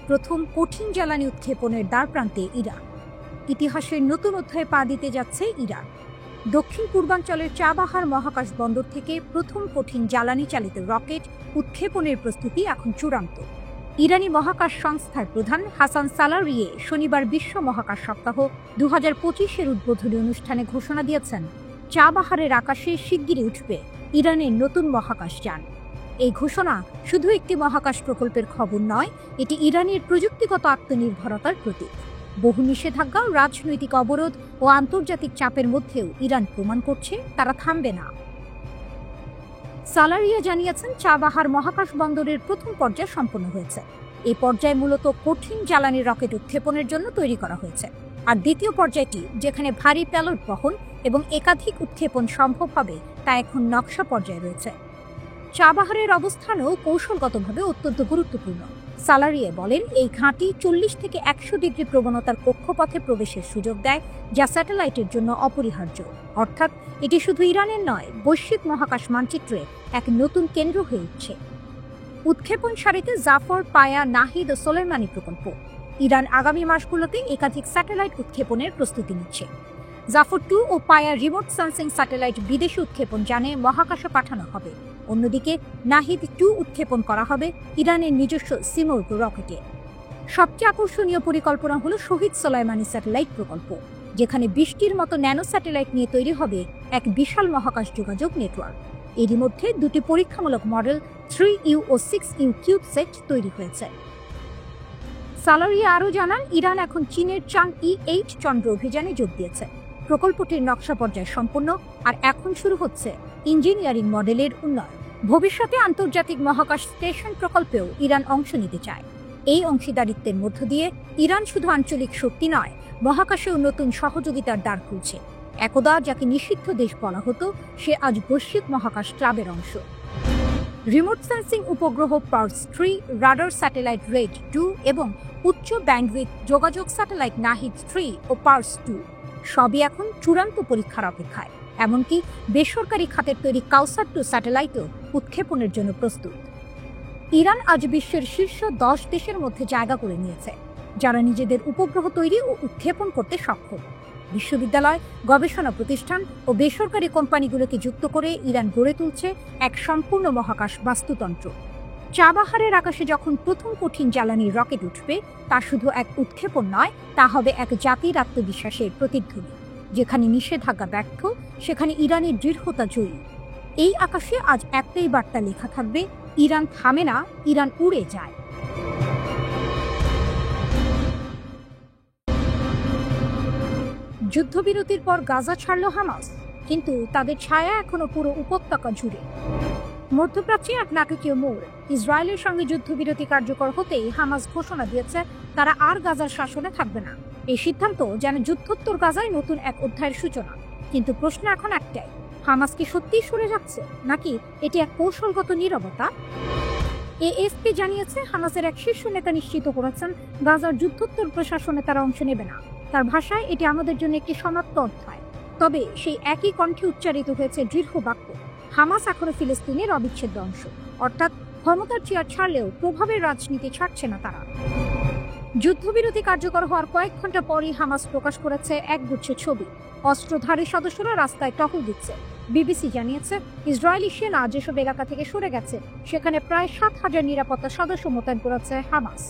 প্রথম কঠিন জ্বালানি উৎক্ষেপণের দ্বারপ্রান্তে ইরান। ইতিহাসের নতুন অধ্যায়ে পা দিতে যাচ্ছে ইরান। দক্ষিণ পূর্বাঞ্চলের চাবাহার মহাকাশ বন্দর থেকে প্রথম কঠিন জ্বালানি চালিত রকেট উৎক্ষেপণের প্রস্তুতি এখন চূড়ান্ত। ইরানি মহাকাশ সংস্থার প্রধান হাসান সালারিয়ে শনিবার বিশ্ব মহাকাশ সপ্তাহ 2025-এর উদ্বোধনী অনুষ্ঠানে ঘোষণা দিয়েছেন, চাবাহারের আকাশে শিগগিরই উঠবে ইরানের নতুন মহাকাশ যান। এই ঘোষণা শুধু একটি মহাকাশ প্রকল্পের খবর নয়, এটি ইরানের প্রযুক্তিগত আত্মনির্ভরতার প্রতীক। বহু নিষেধাজ্ঞা, রাজনৈতিক অবরোধ ও আন্তর্জাতিক চাপের মধ্যেও ইরান প্রমাণ করছে তারা থামবে না। সালারিয়া জানিয়েছেন, চাবাহার মহাকাশ বন্দরের প্রথম পর্যায় সম্পন্ন হয়েছে। এই পর্যায়ে মূলত কঠিন জ্বালানি রকেট উৎক্ষেপণের জন্য তৈরি করা হয়েছে, আর দ্বিতীয় পর্যায়টি যেখানে ভারী প্যালোড বহন এবং একাধিক উৎক্ষেপণ সম্ভব হবে তা এখন নকশা পর্যায়ে রয়েছে। চাবাহারের অবস্থানও কৌশলগতভাবে অত্যন্ত গুরুত্বপূর্ণ। সালারিয়ে বলেন, এই ঘাঁটি 40 থেকে 100 ডিগ্রি প্রবণতার কক্ষপথে প্রবেশের সুযোগ দেয়, যা স্যাটেলাইটের জন্য অপরিহার্য। অর্থাৎ এটি শুধু ইরানের নয়, বৈশ্বিক মহাকাশ মানচিত্রে এক নতুন কেন্দ্র হয়ে উঠছে। উৎক্ষেপণ সারিতে জাফর, পায়া, নাহিদ ও সোলেমানি প্রকল্প। ইরান আগামী মাসগুলোতে একাধিক স্যাটেলাইট উৎক্ষেপণের প্রস্তুতি নিচ্ছে। জাফর 2 ও পায়া রিমোট সেন্সিং স্যাটেলাইট বিদেশি উৎক্ষেপণ যানে মহাকাশে পাঠানো হবে। অন্যদিকে নাহিদ 2 উৎক্ষেপণ করা হবে ইরানের নিজস্ব সিমোর্গ রকেটে। সবচেয়ে আকর্ষণীয় পরিকল্পনা হলো শহীদ সোলাইমানি স্যাটেলাইট প্রকল্প, যেখানে 20টির মতো ন্যানো স্যাটেলাইট নিয়ে তৈরি হবে এক বিশাল মহাকাশ যোগাযোগ নেটওয়ার্ক। এরই মধ্যে 2টি পরীক্ষামূলক মডেল 3U ও 6U কিউবসেট তৈরি হয়েছে। সালারিয়া আরও জানান, ইরান এখন চীনের চাঁদ-E8 চন্দ্র অভিযানে যোগ দিয়েছে। প্রকল্পটির নকশা পর্যায় সম্পন্ন, আর এখন শুরু হচ্ছে ইঞ্জিনিয়ারিং মডেলের উন্নয়ন। ভবিষ্যতে আন্তর্জাতিক মহাকাশ স্টেশন প্রকল্পেও ইরান অংশ নিতে চায়। এই অংশীদারিত্বের মধ্য দিয়ে ইরান শুধু আঞ্চলিক শক্তি নয়, মহাকাশেও নতুন সহযোগিতার দ্বার খুলছে। একদা যাকে নিষিদ্ধ দেশ বলা হতো, সে আজ বৈশ্বিক মহাকাশ ক্লাবের অংশ। রিমোট সেন্সিং উপগ্রহ পার্স 3, রাডার স্যাটেলাইট রেড 2 এবং উচ্চ ব্যান্ডউইথ যোগাযোগ স্যাটেলাইট নাহিদ 3 ও পার্স 2 সবই এখন চূড়ান্ত পরীক্ষার অপেক্ষায়। এমনকি বেসরকারি খাতের তৈরি কাউসার 2 স্যাটেলাইটও উৎক্ষেপণের জন্য প্রস্তুত। ইরান আজ বিশ্বের শীর্ষ 10 দেশের মধ্যে জায়গা করে নিয়েছে, যারা নিজেদের উপগ্রহ তৈরি ও উৎক্ষেপণ করতে সক্ষম। বিশ্ববিদ্যালয়, গবেষণা প্রতিষ্ঠান ও বেসরকারি কোম্পানিগুলোকে যুক্ত করে ইরান গড়ে তুলছে এক সম্পূর্ণ মহাকাশ বাস্তুতন্ত্র। চাবাহারের আকাশে যখন প্রথম কঠিন জ্বালানির রকেট উঠবে, তা শুধু এক উৎক্ষেপণ নয়, তা হবে এক জাতির আত্মবিশ্বাসের প্রতিধ্বনি। যেখানে নিষেধাজ্ঞা ব্যর্থ, সেখানে ইরানের দৃঢ়তা জয়ী। এই আকাশে আজ একটাই বার্তা লেখা থাকবে, ইরান থামে না, ইরান উড়ে যায়। যুদ্ধবিরতির পর গাজা ছাড়ল হামাস, কিন্তু তাদের ছায়া এখনো পুরো উপত্যকা জুড়ে। মধ্যপ্রাচ্যে এক নাটকীয় মোড়। ইসরায়েলের সঙ্গে যুদ্ধবিরতি কার্যকর হতেই হামাস ঘোষণা দিয়েছে তারা আর গাজার শাসনে থাকবে না। এই সিদ্ধান্ত যেন যুদ্ধোত্তর গাজায় নতুন এক অধ্যায়ের সূচনা। কিন্তু প্রশ্ন এখন একটাই, হামাস কি সত্যিই সরে যাচ্ছে, নাকি এটি এক কৌশলগত নীরবতা? এএফপি জানিয়েছে, হামাসের এক শীর্ষ নেতা নিশ্চিত করেছেন গাজার যুদ্ধোত্তর প্রশাসনে তারা অংশ নেবে না। তার ভাষায়, এটি আমাদের জন্য একটি সমাপ্ত অধ্যায়। তবে সেই একই কণ্ঠে উচ্চারিত হয়েছে দৃঢ় বাক্য, হামাস এখনো ফিলিস্তিনের অবিচ্ছেদ্য অংশ। অর্থাৎ ক্ষমতার চেয়ার ছাড়লেও প্রভাবের রাজনীতি ছাড়ছে না তারা। যুদ্ধবিরতি কার্যকর হওয়ার কয়েক ঘন্টা পরই হামাস প্রকাশ করেছে একগুচ্ছ ছবি। অস্ত্রধারী সদস্যরা রাস্তায় টহল দিচ্ছে। বিবিসি জানিয়েছে, ইসরায়েলি সেনা যেসব এলাকা থেকে সরে গেছে, সেখানে প্রায় 7,000 নিরাপত্তা সদস্য মোতায়েন করেছে হামাস।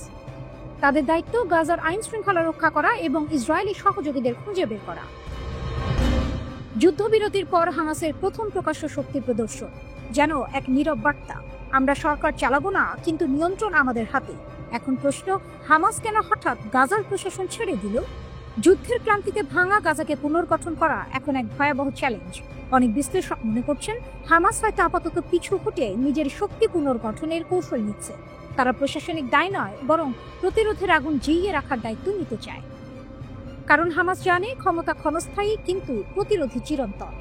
তাদের দায়িত্ব গাজার আইন শৃঙ্খলা রক্ষা করা এবং ইসরায়েলি সহযোগীদের খুঁজে বের করা। যুদ্ধবিরতির পর হামাসের প্রথম প্রকাশ্য শক্তি প্রদর্শন যেন এক নীরব বার্তা, আমরা সরকার চালাবো না, কিন্তু নিয়ন্ত্রণ আমাদের হাতে। এখন প্রশ্ন, হামাস কেন হঠাৎ গাজার প্রশাসন ছেড়ে দিল? যুদ্ধের ক্লান্তিতে ভাঙা গাজাকে পুনর্গঠন করা এখন এক ভয়াবহ চ্যালেঞ্জ। অনেক বিশ্লেষক মনে করছেন, হামাস হয়তো আপাতত পিছু হটে নিজের শক্তি পুনর্গঠনের কৌশল নিচ্ছে। তারা প্রশাসনিক দায় নয়, বরং প্রতিরোধের আগুন জিইয়ে রাখার দায়িত্ব নিতে চায়। কারণ হামাস জানে, ক্ষমতা ক্ষণস্থায়ী, কিন্তু প্রতিরোধী চিরন্তন।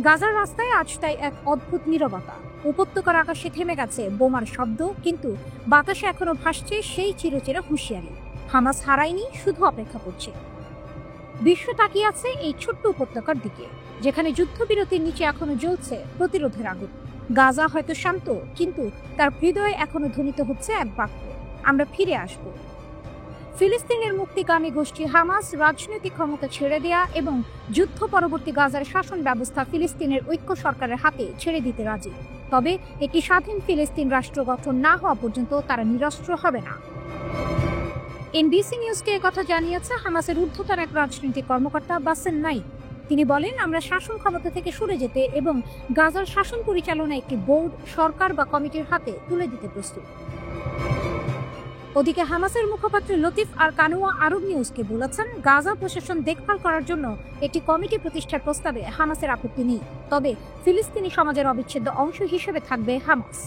গাজার রাস্তায় আজ তাই এক অদ্ভুত নীরবতা। উপত্যকার আকাশে থেমে গেছে বোমার শব্দ, কিন্তু বাতাসে এখনো ভাসছে সেই চিরচেরা হুঁশিয়ারি, হামাস হারায়নি, শুধু অপেক্ষা করছে। বিশ্ব তাকিয়ে আছে এই ছোট্ট উপত্যকার দিকে, যেখানে যুদ্ধবিরতির নিচে এখনো জ্বলছে প্রতিরোধের আগুন। গাজা হয়তো শান্ত, কিন্তু তার হৃদয়ে এখনো ধ্বনিত হচ্ছে এক বাক্য, আমরা ফিরে আসব। ফিলিস্তিনের মুক্তিকামী গোষ্ঠী হামাস রাজনৈতিক ক্ষমতা ছেড়ে দেয়া এবং যুদ্ধ পরবর্তী গাজার শাসন ব্যবস্থা ফিলিস্তিনের ঐক্য সরকারের হাতে ছেড়ে দিতে রাজি। তবে একটি স্বাধীন ফিলিস্তিন রাষ্ট্র গঠন না হওয়া পর্যন্ত তারা নিরস্ত্র হবে না। এনবিসি নিউজকে কথা জানিয়েছে হামাসের ঊর্ধ্বতন এক রাজনৈতিক কর্মকর্তা বাসেম নাইম। তিনি বলেন, আমরা শাসন ক্ষমতা থেকে সরে যেতে এবং গাজার শাসন পরিচালনা একটি বোর্ড, সরকার বা কমিটির হাতে তুলে দিতে প্রস্তুত। ওদিকে হামাসের মুখপাত্র লতিফ আর কানুয়া আরব নিউজকে বলেছেন, গাজা প্রশাসন দেখভাল করার জন্য একটি কমিটি প্রতিষ্ঠার প্রস্তাবে হামাসের আপত্তি নেই, তবে ফিলিস্তিনি সমাজের অবিচ্ছেদ্য অংশ হিসেবে থাকবে হামাস।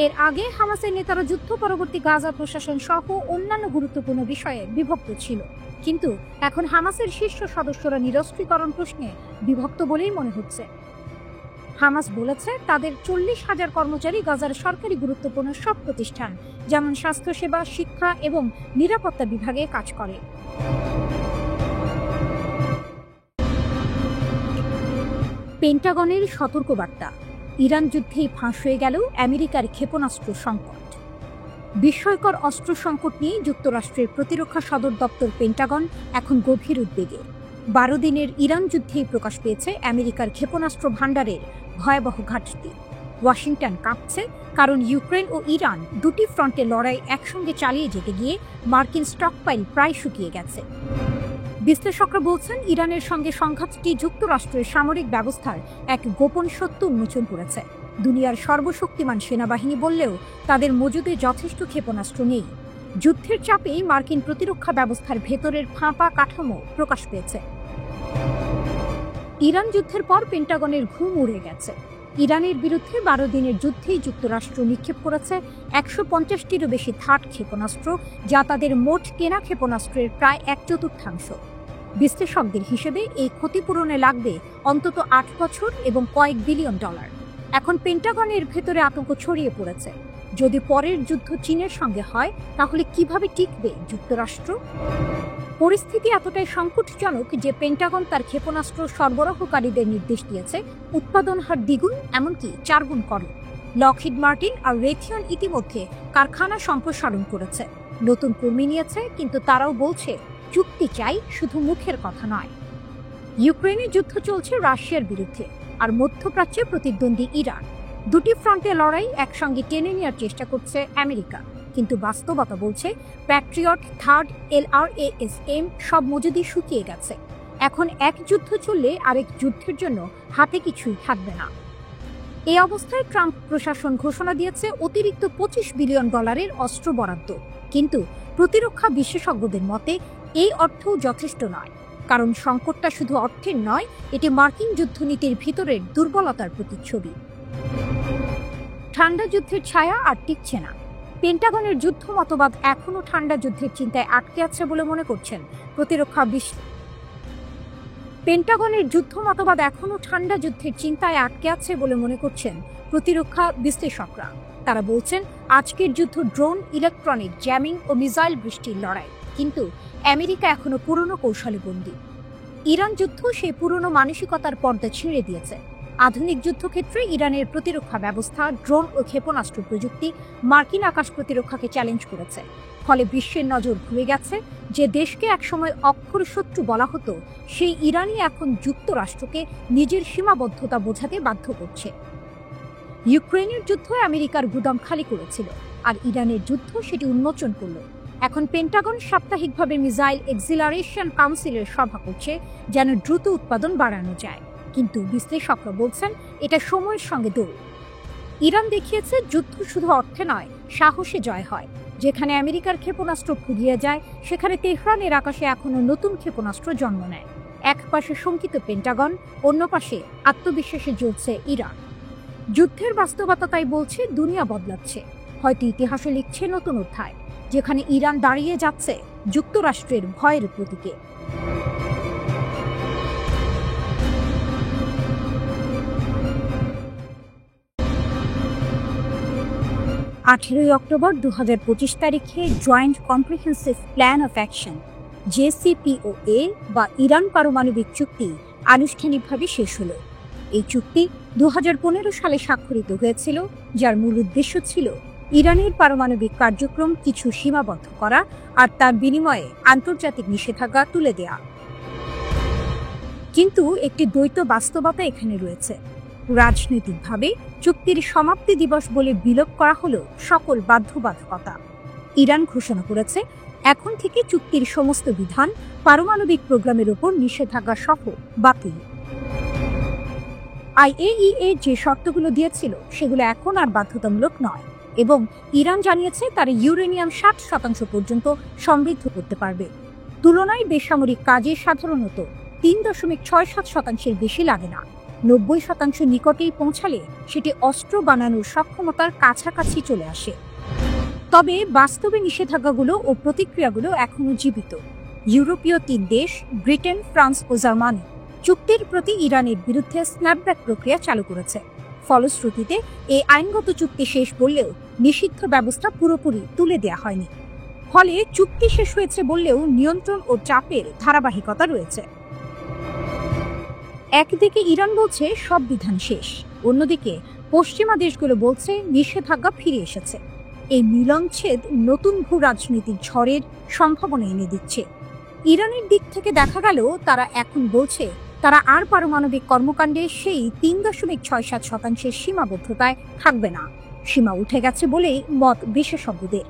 এর আগে হামাসের নেতারা যুদ্ধ পরবর্তী গাজা প্রশাসন সহ অন্যান্য গুরুত্বপূর্ণ বিষয়ে বিভক্ত ছিল, কিন্তু এখন হামাসের শীর্ষ সদস্যরা নিরস্ত্রীকরণ প্রশ্নে বিভক্ত বলেই মনে হচ্ছে। হামাস বলেছে তাদের 40,000 কর্মচারী গাজার সরকারি গুরুত্বপূর্ণ সব প্রতিষ্ঠান যেমন স্বাস্থ্যসেবা, শিক্ষা এবং নিরাপত্তা বিভাগে কাজ করে। পেন্টাগনের সতর্কবার্তা, ইরান যুদ্ধেই ফাঁস হয়ে গেল আমেরিকার ক্ষেপণাস্ত্র সংকট। বিস্ময়কর অস্ত্র সংকট নিয়ে যুক্তরাষ্ট্রের প্রতিরক্ষা সদর দপ্তর পেন্টাগন এখন গভীর উদ্বেগে। 12 দিনের ইরান যুদ্ধেই প্রকাশ পেয়েছে আমেরিকার ক্ষেপণাস্ত্র ভাণ্ডারের ভয়াবহ ঘাটতি। ওয়াশিংটন কাঁপছে, কারণ ইউক্রেন ও ইরান দুটি ফ্রন্টে লড়াই একসঙ্গে চালিয়ে যেতে গিয়ে মার্কিন স্টকপাইল প্রায় শুকিয়ে গেছে। বিশ্লেষকরা বলছেন ইরানের সঙ্গে সংঘাতটি যুক্তরাষ্ট্রের সামরিক ব্যবস্থার এক গোপন সত্য উন্মোচন করেছে। দুনিয়ার সর্বশক্তিমান সেনাবাহিনী বললেও তাদের মজুদে যথেষ্ট ক্ষেপণাস্ত্র নেই। যুদ্ধের চাপেই মার্কিন প্রতিরক্ষা ব্যবস্থার ভেতরের ফাঁপা কাঠামো প্রকাশ পেয়েছে। ইরান যুদ্ধের পর পেন্টাগনের ঘুম উড়ে গেছে। ইরানের বিরুদ্ধে 12 দিনের যুদ্ধেই যুক্তরাষ্ট্র নিক্ষেপ করেছে 150টিরও বেশি থার্ড ক্ষেপণাস্ত্র, যা তাদের মোট কেনা ক্ষেপণাস্ত্রের প্রায় 1/4। বিশ্লেষকদের হিসেবে এই ক্ষতিপূরণে লাগবে অন্তত 8 বছর এবং কয়েক বিলিয়ন ডলার। এখন পেন্টাগনের ভেতরে আতঙ্ক ছড়িয়ে পড়েছে। যদি পরের যুদ্ধ চীনের সঙ্গে হয়, তাহলে কিভাবে টিকবে যুক্তরাষ্ট্র? পরিস্থিতি এতটাই সংকটজনক যে পেন্টাগন তার ক্ষেপণাস্ত্র সরবরাহকারীদের নির্দেশ দিয়েছে উৎপাদন হার দ্বিগুণ, এমনকি 4 গুণ করে। লকহিড মার্টিন আর রেথিয়ন ইতিমধ্যে কারখানা সম্প্রসারণ করেছে, নতুন কর্মী নিয়েছে, কিন্তু তারাও বলছে চুক্তি চাই, শুধু মুখের কথা নয়। ইউক্রেনে যুদ্ধ চলছে রাশিয়ার বিরুদ্ধে, আর মধ্যপ্রাচ্যে প্রতিদ্বন্দ্বী ইরান। দুটি ফ্রন্টে লড়াই একসঙ্গে টেনে নেওয়ার চেষ্টা করছে আমেরিকা, কিন্তু বাস্তবতা বলছে প্যাট্রিয়ট, থার্ড, LRASM সব মজুদি শুকিয়ে গেছে। এখন এক যুদ্ধ চললে আরেক যুদ্ধের জন্য হাতে কিছুই থাকবে না। এই অবস্থায় ট্রাম্প প্রশাসন ঘোষণা দিয়েছে অতিরিক্ত $25 বিলিয়ন অস্ত্র বরাদ্দ, কিন্তু প্রতিরক্ষা বিশেষজ্ঞদের মতে এই অর্থও যথেষ্ট নয়, কারণ সংকটটা শুধু অর্থের নয়, এটি মার্কিন যুদ্ধনীতির ভিতরের দুর্বলতার প্রতিচ্ছবি। ঠান্ডা যুদ্ধের ছায়া আর টিকছে না। পেন্টাগনের যুদ্ধ মতবাদ এখনও ঠান্ডা যুদ্ধের চিন্তায় আটকে আছে বলে মনে করছেন প্রতিরক্ষা বিশ্লেষকরা। তারা বলছেন আজকের যুদ্ধ ড্রোন, ইলেকট্রনিক জ্যামিং ও মিসাইল বৃষ্টির লড়াই, কিন্তু আমেরিকা এখনো পুরনো কৌশলে বন্দী। ইরান যুদ্ধ সেই পুরনো মানসিকতার পর্দা ছিঁড়ে দিয়েছে। আধুনিক যুদ্ধক্ষেত্রে ইরানের প্রতিরক্ষা ব্যবস্থা, ড্রোন ও ক্ষেপণাস্ত্র প্রযুক্তি মার্কিন আকাশ প্রতিরক্ষাকে চ্যালেঞ্জ করেছে। ফলে বিশ্বের নজর ঘুরে গেছে। যে দেশকে একসময় অক্ষর শত্রু বলা হতো, সেই ইরানই এখন যুক্তরাষ্ট্রকে নিজের সীমাবদ্ধতা বোঝাতে বাধ্য করছে। ইউক্রেনের যুদ্ধ আমেরিকার গুদাম খালি করেছিল, আর ইরানের যুদ্ধ সেটি উন্মোচন করল। এখন পেন্টাগন সাপ্তাহিকভাবে মিসাইল এক্সিলারেশন কাউন্সিলের সভা করছে, যেন দ্রুত উৎপাদন বাড়ানো যায়। কিন্তু বিশ্লেষকরা বলছেন এটা সময়ের সঙ্গে দৌড়। ইরান দেখিয়েছে যুদ্ধ শুধু অর্থে নয়, সাহসে জয় হয়। যেখানে আমেরিকার ক্ষেপণাস্ত্র ফুরিয়ে যায়, সেখানে তেহরানের আকাশে এখনো নতুন ক্ষেপণাস্ত্র জন্ম নেয়। এক পাশে শঙ্কিত পেন্টাগন, অন্য পাশে আত্মবিশ্বাসে জ্বলছে ইরান। যুদ্ধের বাস্তবতা তাই বলছে দুনিয়া বদলাচ্ছে। হয়তো ইতিহাসে লিখছে নতুন অধ্যায়, যেখানে ইরান দাঁড়িয়ে যাচ্ছে যুক্তরাষ্ট্রের ভয়ের প্রতীকে। 18 অক্টোবর 2025 তারিখে joint comprehensive plan of action JCPOA বা ইরান পারমাণবিক চুক্তি আনুষ্ঠানিকভাবে শেষ হলো। এই চুক্তি 2015 সালে স্বাক্ষরিত হয়েছিল, যার মূল উদ্দেশ্য ছিল ইরানের পারমাণবিক কার্যক্রম কিছু সীমাবদ্ধ করা আর তার বিনিময়ে আন্তর্জাতিক নিষেধাজ্ঞা তুলে দেয়া। কিন্তু একটি দ্বৈত বাস্তবতা এখানে রয়েছে। রাজনৈতিকভাবে চুক্তির সমাপ্তি দিবস বলে বিলোপ করা হলো সকল বাধ্যবাধকতা। ইরান ঘোষণা করেছে এখন থেকে চুক্তির সমস্ত বিধান, পারমাণবিক প্রোগ্রামের উপর নিষেধাজ্ঞা সহ বাতিল। IAEA যে শর্তগুলো দিয়েছিল সেগুলো এখন আর বাধ্যতামূলক নয়, এবং ইরান জানিয়েছে তারা ইউরেনিয়াম 60% পর্যন্ত সমৃদ্ধ করতে পারবে। তুলনায় বেসামরিক কাজে সাধারণত 3.67% বেশি লাগে না। 90% নিকটেই পৌঁছালে সেটি অস্ত্র বানানোর সক্ষমতার কাছাকাছি চলে আসে। তবে বাস্তবে নিষেধাজ্ঞাগুলো ও প্রতিক্রিয়াগুলো এখনও জীবিত। ইউরোপীয় 3 দেশ ব্রিটেন, ফ্রান্স ও জার্মানি চুক্তির প্রতি ইরানের বিরুদ্ধে স্ন্যাপব্যাক প্রক্রিয়া চালু করেছে। ফলশ্রুতিতে এই আইনগত চুক্তি শেষ বললেও নিষিদ্ধ ব্যবস্থা পুরোপুরি তুলে দেওয়া হয়নি। ফলে চুক্তি শেষ হয়েছে বললেও নিয়ন্ত্রণ ও চাপের ধারাবাহিকতা রয়েছে। একদিকে ইরান বলছে সব বিধান শেষ, অন্যদিকে পশ্চিমা দেশগুলো বলছে নিষেধাজ্ঞা ফিরে এসেছে। এই মিলনচ্ছেদ নতুন ভূ রাজনীতির ঝড়ের সম্ভাবনা এনে দিচ্ছে। ইরানের দিক থেকে দেখা গেল তারা এখন বলছে তারা আর পারমাণবিক কর্মকাণ্ডে সেই 3.67% সীমাবদ্ধতায় থাকবে না। সীমা উঠে গেছে বলেই মত বিশেষজ্ঞদের।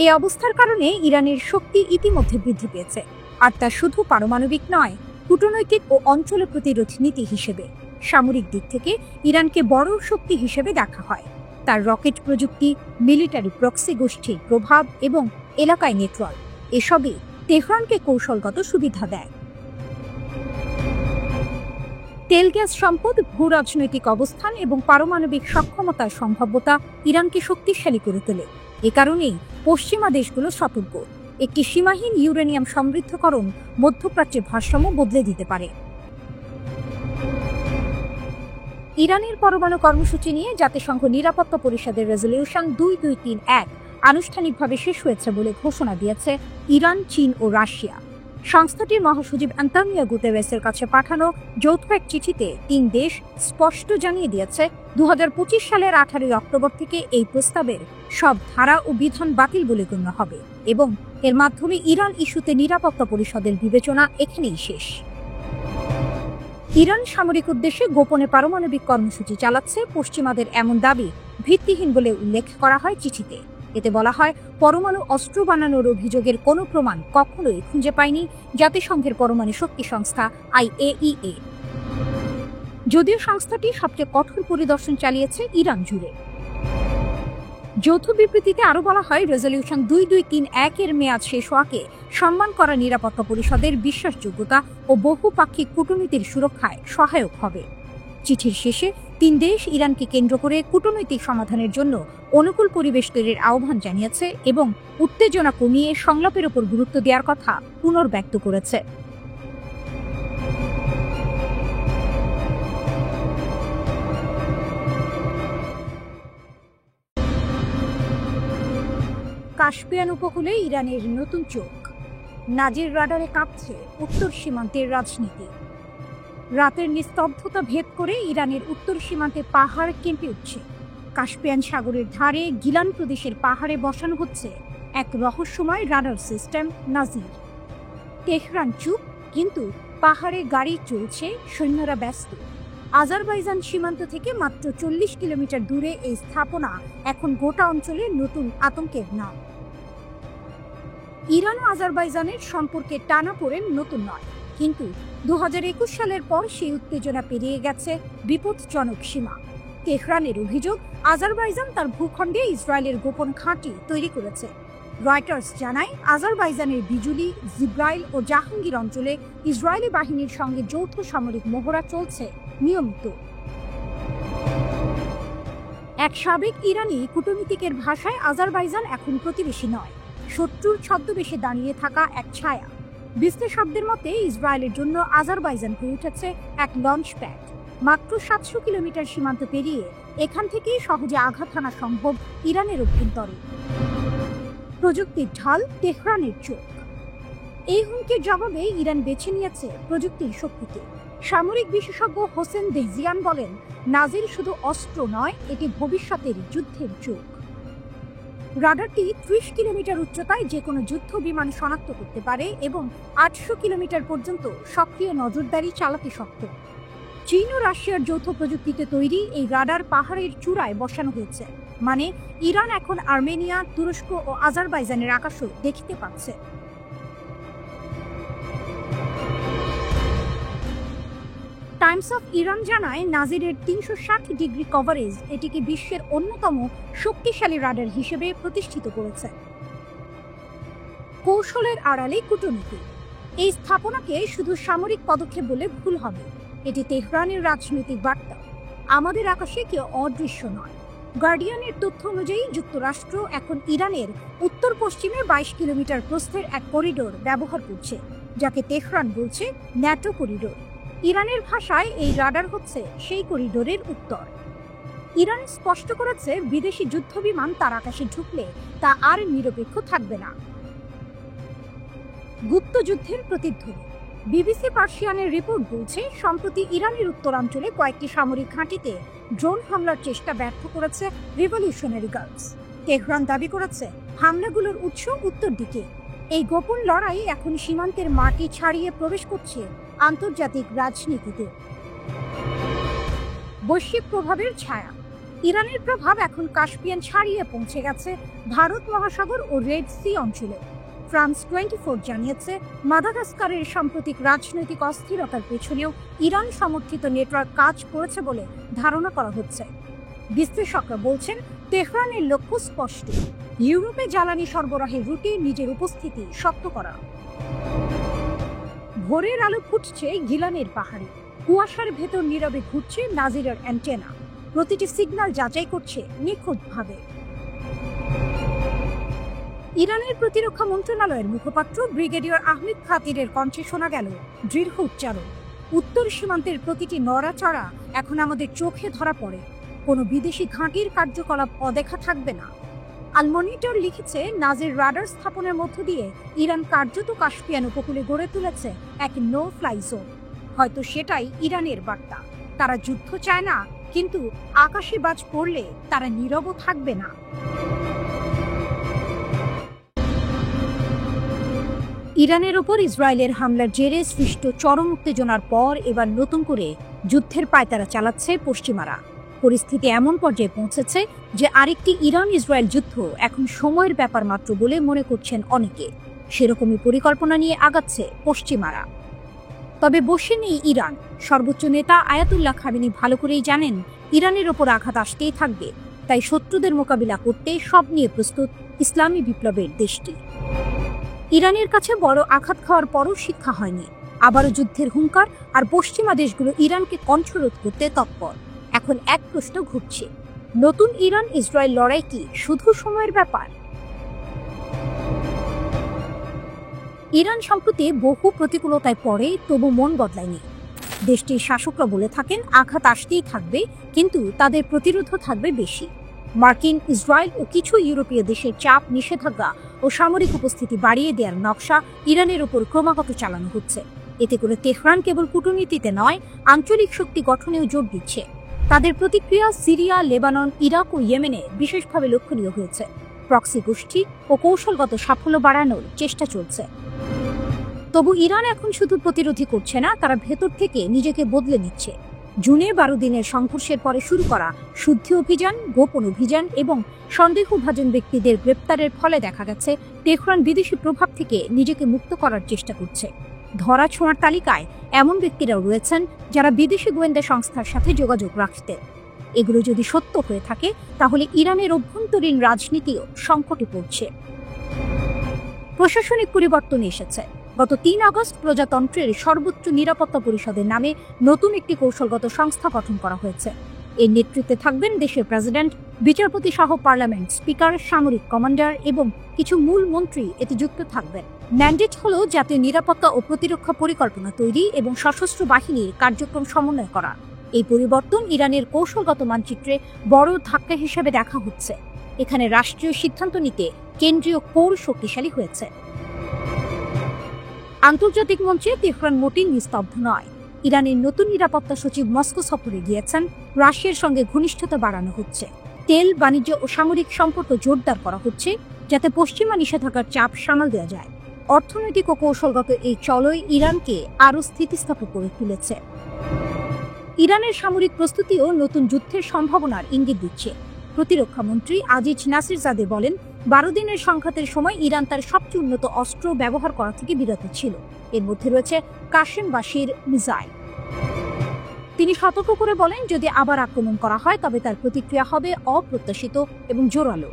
এই অবস্থার কারণে ইরানের শক্তি ইতিমধ্যে বৃদ্ধি পেয়েছে, আর তা শুধু পারমাণবিক নয়, কূটনৈতিক ও অঞ্চল প্রতিরোধ নীতি হিসেবে। সামরিক দিক থেকে ইরানকে বড় শক্তি হিসেবে দেখা হয়। তার রকেট প্রযুক্তি, মিলিটারি প্রক্সি গোষ্ঠীর প্রভাব এবং এলাকায় নেটওয়ার্ক, এসবই তেহরানকে কৌশলগত সুবিধা দেয়। তেল গ্যাস সম্পদ, ভূ রাজনৈতিক অবস্থান এবং পারমাণবিক সক্ষমতার সম্ভাব্যতা ইরানকে শক্তিশালী করে তোলে। এ কারণেই পশ্চিমা দেশগুলো সতর্ক, একটি সীমাহীন ইউরেনিয়াম সমৃদ্ধকরণ মধ্যপ্রাচ্যের ভারসাম্য বদলে দিতে পারে। ইরানের পরমাণু কর্মসূচি নিয়ে জাতিসংঘ নিরাপত্তা পরিষদের রেজলিউশন 2231 আনুষ্ঠানিকভাবে শেষ হয়েছে বলে ঘোষণা দিয়েছে ইরান, চীন ও রাশিয়া। সংস্থাটির মহাসচিব আন্তোনিও গুতেরেসের কাছে পাঠানো যৌথ এক চিঠিতে 3 দেশ স্পষ্ট জানিয়ে দিয়েছে 2025 সালের 18 অক্টোবর থেকে এই প্রস্তাবের সব ধারা ও বিধান বাতিল বলে গণ্য হবে এবং এর মাধ্যমে ইরান ইস্যুতে নিরাপত্তা পরিষদের বিবেচনা এখানেই শেষ। ইরান সামরিক উদ্দেশ্যে গোপনে পারমাণবিক কর্মসূচি চালাচ্ছে, পশ্চিমাদের এমন দাবি ভিত্তিহীন বলে উল্লেখ করা হয় চিঠিতে। এতে বলা হয়, পরমাণু অস্ত্র বানানোর অভিযোগের কোনো প্রমাণ কখনোই খুঁজে পায়নি জাতিসংঘের পরমাণু শক্তি সংস্থা IAEA। যদিও সংস্থাটি সবচেয়ে কঠোর পরিদর্শন চালিয়েছে ইরান জুড়ে। যৌথ বিবৃতিতে আরও বলা হয়, রেজলিউশন 2231 এর মেয়াদ শেষ হওয়াকে সম্মান করা নিরাপত্তা পরিষদের বিশ্বাসযোগ্যতা ও বহুপাক্ষিক কূটনীতির সুরক্ষায় সহায়ক হবে। চিঠির শেষে 3 দেশ ইরানকে কেন্দ্র করে কূটনৈতিক সমাধানের জন্য অনুকূল পরিবেশ তৈরির আহ্বান জানিয়েছে এবং উত্তেজনা কমিয়ে সংলাপের উপর গুরুত্ব দেওয়ার কথা পুনর্ব্যক্ত করেছে। কাস্পিয়ান উপকূলে ইরানের নতুন চোখ, নাজির রাডারে কাঁপছে উত্তর সীমান্তের রাজনীতি। রাতের নিস্তব্ধতা ভেদ করে ইরানের উত্তর সীমান্তে পাহাড় কেঁপে উঠছে। কাস্পিয়ান সাগরের ধারে গিলান প্রদেশের পাহাড়ে বসানো হচ্ছে এক রহস্যময় রাডার সিস্টেম নাজির। তেহরান চুপ, কিন্তু পাহাড়ে গাড়ি চলছে, সৈন্যরা ব্যস্ত। আজারবাইজান সীমান্ত থেকে মাত্র 40 কিলোমিটার দূরে এই স্থাপনা এখন গোটা অঞ্চলে নতুন আতঙ্কের নাম। ইরান ও আজারবাইজানের সম্পর্কে টানাপোড়েন নতুন নয়, কিন্তু 2021 সালের পর সেই উত্তেজনা পেরিয়ে গেছে বিপজ্জনক সীমা। তেহরানের অভিযোগ, আজারবাইজান তার ভূখণ্ডে ইসরায়েলের গোপন ঘাঁটি তৈরি করেছে। রয়টার্স জানায়, আজারবাইজানের বিজুলি, জিব্রাইল ও জাহাঙ্গীর অঞ্চলে ইসরায়েলি বাহিনীর সঙ্গে যৌথ সামরিক মহড়া চলছে নিয়মিত। এক সাবেক ইরানি কূটনীতিকের ভাষায়, আজারবাইজান এখন প্রতিবেশী নয়, শত্রুর ছদ্মবেশে দাঁড়িয়ে থাকা এক ছায়া। বিশ্লেষকদের মতে, ইসরায়েলের জন্য আজারবাইজান হয়ে উঠেছে এক লঞ্চ প্যাড। মাত্র 700 কিলোমিটার সীমান্ত পেরিয়ে এখান থেকেই সহজে আঘাত হানা সম্ভব ইরানের অভ্যন্তরে। প্রযুক্তির ঢাল, তেহরানের চোখ। এই হুমকির জবাবে ইরান বেছে নিয়েছে প্রযুক্তির শক্তিকে। সামরিক বিশেষজ্ঞ হোসেন দেহজিয়ান বলেন, নাজির শুধু অস্ত্র নয়, এটি ভবিষ্যতের যুদ্ধের চোখ। রাডারটি 30 কিলোমিটার উচ্চতায় যে কোনো যুদ্ধ বিমান শনাক্ত করতে পারে এবং 800 কিলোমিটার পর্যন্ত সক্রিয় নজরদারি চালাতে সক্ষম। চীন ও রাশিয়ার যৌথ প্রযুক্তিতে তৈরি এই রাডার পাহাড়ের চূড়ায় বসানো হয়েছে, মানে ইরান এখন আর্মেনিয়া, তুরস্ক ও আজারবাইজানের আকাশও দেখতে পাচ্ছে। টাইমস অফ ইরান জানায়, নাজিরের 360 ডিগ্রি কভারেজ এটিকে বিশ্বের অন্যতম শক্তিশালী রাডার হিসেবে প্রতিষ্ঠিত করেছে। কৌশলের আড়ালে কূটনীতি। এই স্থাপনাকে শুধু সামরিক পদক্ষেপ বলে ভুল হবে। এটি তেহরানের রাজনৈতিক বার্তা, আমাদের আকাশে কেউ অদৃশ্য নয়। গার্ডিয়ানের তথ্য অনুযায়ী যুক্তরাষ্ট্র এখন ইরানের উত্তর পশ্চিমে 22 কিলোমিটার প্রস্থের এক করিডোর ব্যবহার করছে, যাকে তেহরান বলছে ন্যাটো করিডোর। ইরানের ভাষায় এই রাডার হচ্ছে সেই করিডোরের উত্তর। ইরান স্পষ্ট করেছে বিদেশি যুদ্ধবিমান তার আকাশে ঢুকলে তা আর নিরপেক্ষ থাকবে না। গুপ্তযুদ্ধের প্রতিধ্বনি। বিবিসি পার্সিয়ানের রিপোর্ট বলছে সম্প্রতি ইরানের উত্তরাঞ্চলে কয়েকটি সামরিক ঘাঁটিতে ড্রোন হামলার চেষ্টা ব্যর্থ করেছে রিভলিউশনারি গার্ডস। তেহরান দাবি করেছে হামলাগুলোর উৎস উত্তর দিকে। এই গোপন লড়াই এখন সীমান্তের মাটি ছাড়িয়ে প্রবেশ করছে আন্তর্জাতিক রাজনীতিতে। বৈশ্বিক প্রভাবের ছায়া। ইরানের প্রভাব এখন কাস্পিয়ান ছাড়িয়ে পৌঁছে গেছে ভারত মহাসাগর ও রেড সি অঞ্চলে। ফ্রান্স 24 জানিয়েছে মাদাগাস্কারের সাম্প্রতিক রাজনৈতিক অস্থিরতার পেছনেও ইরান সমর্থিত নেটওয়ার্ক কাজ করেছে বলে ধারণা করা হচ্ছে। বিশ্লেষকরা বলছেন তেহরানের লক্ষ্য স্পষ্ট, ইউরোপে জ্বালানি সরবরাহের রুটে নিজের উপস্থিতি শক্ত করা। ভোরের আলো ফুটছে গিলানের পাহাড়ে, কুয়াশার ভেতর নীরবে ঘুরছে নাজিরের অ্যান্টেনা, প্রতিটি সিগন্যাল যাচাই করছে নিখুঁতভাবে। ইরানের প্রতিরক্ষা মন্ত্রণালয়ের মুখপাত্র ব্রিগেডিয়ার আহমেদ খাতিরের কণ্ঠে শোনা গেল দৃঢ় উচ্চারণ, উত্তর সীমান্তের প্রতিটি নড়াচড়া এখন আমাদের চোখে ধরা পড়ে, কোনো বিদেশি ঘাঁটির কার্যকলাপ অদেখা থাকবে না। আল মনিটর লিখেছে নাজির রাডার স্থাপনের মধ্য দিয়ে ইরান কার্যত কাস্পিয়ান উপকূলে গড়ে তুলেছে এক নো ফ্লাই জোন। হয়তো সেটাই ইরানের বার্তা, তারা যুদ্ধ চায় না, কিন্তু আকাশে বাজ পড়লে তারা নীরব থাকবে না। ইরানের ওপর ইসরায়েলের হামলার জেরে সৃষ্ট চরম উত্তেজনার পর এবার নতুন করে যুদ্ধের পায়তারা চালাচ্ছে পশ্চিমারা। পরিস্থিতি এমন পর্যায়ে পৌঁছেছে যে আরেকটি ইরান ইসরায়েল যুদ্ধ এখন সময়ের ব্যাপার মাত্র বলে মনে করছেন অনেকে। সেরকমই পরিকল্পনা নিয়ে আগাচ্ছে পশ্চিমারা। তবে বসে নেই ইরান। সর্বোচ্চ নেতা আয়াতুল্লাহ খামেনি ভালো করেই জানেন ইরানের ওপর আঘাত আসতেই থাকবে, তাই শত্রুদের মোকাবিলা করতে সব নিয়ে প্রস্তুত ইসলামী বিপ্লবের দেশটি। ইরানের কাছে বড় আঘাত খাওয়ার পরও শিক্ষা হয়নি, আবারও যুদ্ধের হুঙ্কার, আর পশ্চিমা দেশগুলো ইরানকে কণ্ঠরোধ করতে তৎপর। এখন এক প্রশ্ন ঘুরছে, নতুন ইরান ইসরায়েল লড়াই কি শুধু সময়ের ব্যাপার? ইরান সম্প্রতি বহু প্রতিকূলতায় পড়ে, তবু মন বদলায়নি। দেশটির শাসকরা বলে থাকেন আঘাত আসতেই থাকবে, কিন্তু তাদের প্রতিরোধও থাকবে বেশি। মার্কিন, ইসরায়েল ও কিছু ইউরোপীয় দেশের চাপ, নিষেধাজ্ঞা ও সামরিক উপস্থিতি বাড়িয়ে দেওয়ার নকশা ইরানের ওপর ক্রমাগত চালানো হচ্ছে। এতে করে তেহরান কেবল কূটনীতিতে নয়, আঞ্চলিক শক্তি গঠনেও জোর দিচ্ছে। তাদের প্রতিক্রিয়া সিরিয়া, লেবানন, ইরাক ও ইয়েমেনে বিশেষভাবে লক্ষণীয় হয়েছে। প্রক্সি গোষ্ঠী ও কৌশলগত সাফল্য বাড়ানোর চেষ্টা চলছে। তবু ইরান এখন শুধু প্রতিরোধী করছে না, তারা ভেতর থেকে নিজেকে বদলে নিচ্ছে। জুনে 12 দিনের সংঘর্ষের পরে শুরু করা শুদ্ধি অভিযান, গোপন অভিযান এবং সন্দেহভাজন ব্যক্তিদের গ্রেপ্তারের ফলে দেখা গেছে তেহরান বিদেশি প্রভাব থেকে নিজেকে মুক্ত করার চেষ্টা করছে। ধরা ছোঁয়ার তালিকায় এমন ব্যক্তিরাও রয়েছেন যারা বিদেশি গোয়েন্দা সংস্থার সাথে যোগাযোগ রাখতেন। এগুলো যদি সত্য হয়ে থাকে, তাহলে ইরানের অভ্যন্তরীণ রাজনীতিও সংকটে পড়ছে। প্রশাসনিক পরিবর্তন এসেছে। গত 3 আগস্ট প্রজাতন্ত্রের সর্বোচ্চ নিরাপত্তা পরিষদের নামে নতুন একটি কৌশলগত সংস্থা গঠন করা হয়েছে। এর নেতৃত্বে থাকবেন দেশের প্রেসিডেন্ট, বিচারপতি সহ পার্লামেন্ট স্পিকার, সামরিক কমান্ডার এবং কিছু মূল মন্ত্রী এতে যুক্ত থাকবেন। ম্যান্ডেট হল জাতীয় নিরাপত্তা ও প্রতিরক্ষা পরিকল্পনা তৈরি এবং সশস্ত্র বাহিনীর কার্যক্রম সমন্বয় করা। এই পরিবর্তন ইরানের কৌশলগত মানচিত্রে বড় ধাক্কা হিসেবে দেখা হচ্ছে। এখানে রাষ্ট্রীয় সিদ্ধান্ত নিতে কেন্দ্রীয় কোর শক্তিশালী হয়েছে। আন্তর্জাতিক মঞ্চে তেহরান মোটেই নিস্তব্ধ নয়। ইরানের নতুন নিরাপত্তা সচিব মস্কো সফরে গিয়েছেন। রাশিয়ার সঙ্গে ঘনিষ্ঠতা বাড়ানো হচ্ছে। তেল, বাণিজ্য ও সামরিক সম্পর্ক জোরদার করা হচ্ছে, যাতে পশ্চিমা নিষেধাজ্ঞার চাপ সামাল দেওয়া যায়। অর্থনৈতিক ও কৌশলগত এই চলই ইরানকে আরও স্থিতিস্থাপক করে তুলেছে। ইরানের সামরিক প্রস্তুতিও নতুন যুদ্ধের সম্ভাবনার ইঙ্গিত দিচ্ছে। প্রতিরক্ষা মন্ত্রী আজিজ নাসিরজাদে বলেন, 12 দিনের সংঘাতের সময় ইরান তার সবচেয়ে উন্নত অস্ত্র ব্যবহার করা থেকে বিরত ছিল। এর মধ্যে রয়েছে কাশেম বাশির মিসাইল। তিনি সতর্ক করে বলেন, যদি আবার আক্রমণ করা হয় তবে তার প্রতিক্রিয়া হবে অপ্রত্যাশিত এবং জোরালো।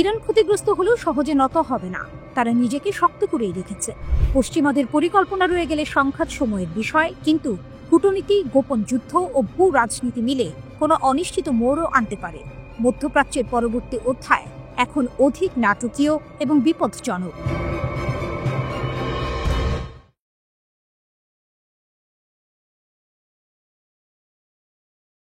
ইরান ক্ষতিগ্রস্ত হলেও সহজে নত হবে না। তারা নিজেকে শক্ত করেই রেখেছে। পশ্চিমাদের পরিকল্পনা রয়ে গেলে সংঘাত সময়ের বিষয়, কিন্তু কূটনীতি, গোপন যুদ্ধ ও ভূ রাজনীতি মিলে কোনো অনিশ্চিত মোড়ও আনতে পারে। মধ্যপ্রাচ্যের পরবর্তী অধ্যায় এখন অধিক নাটকীয় এবং বিপজ্জনক।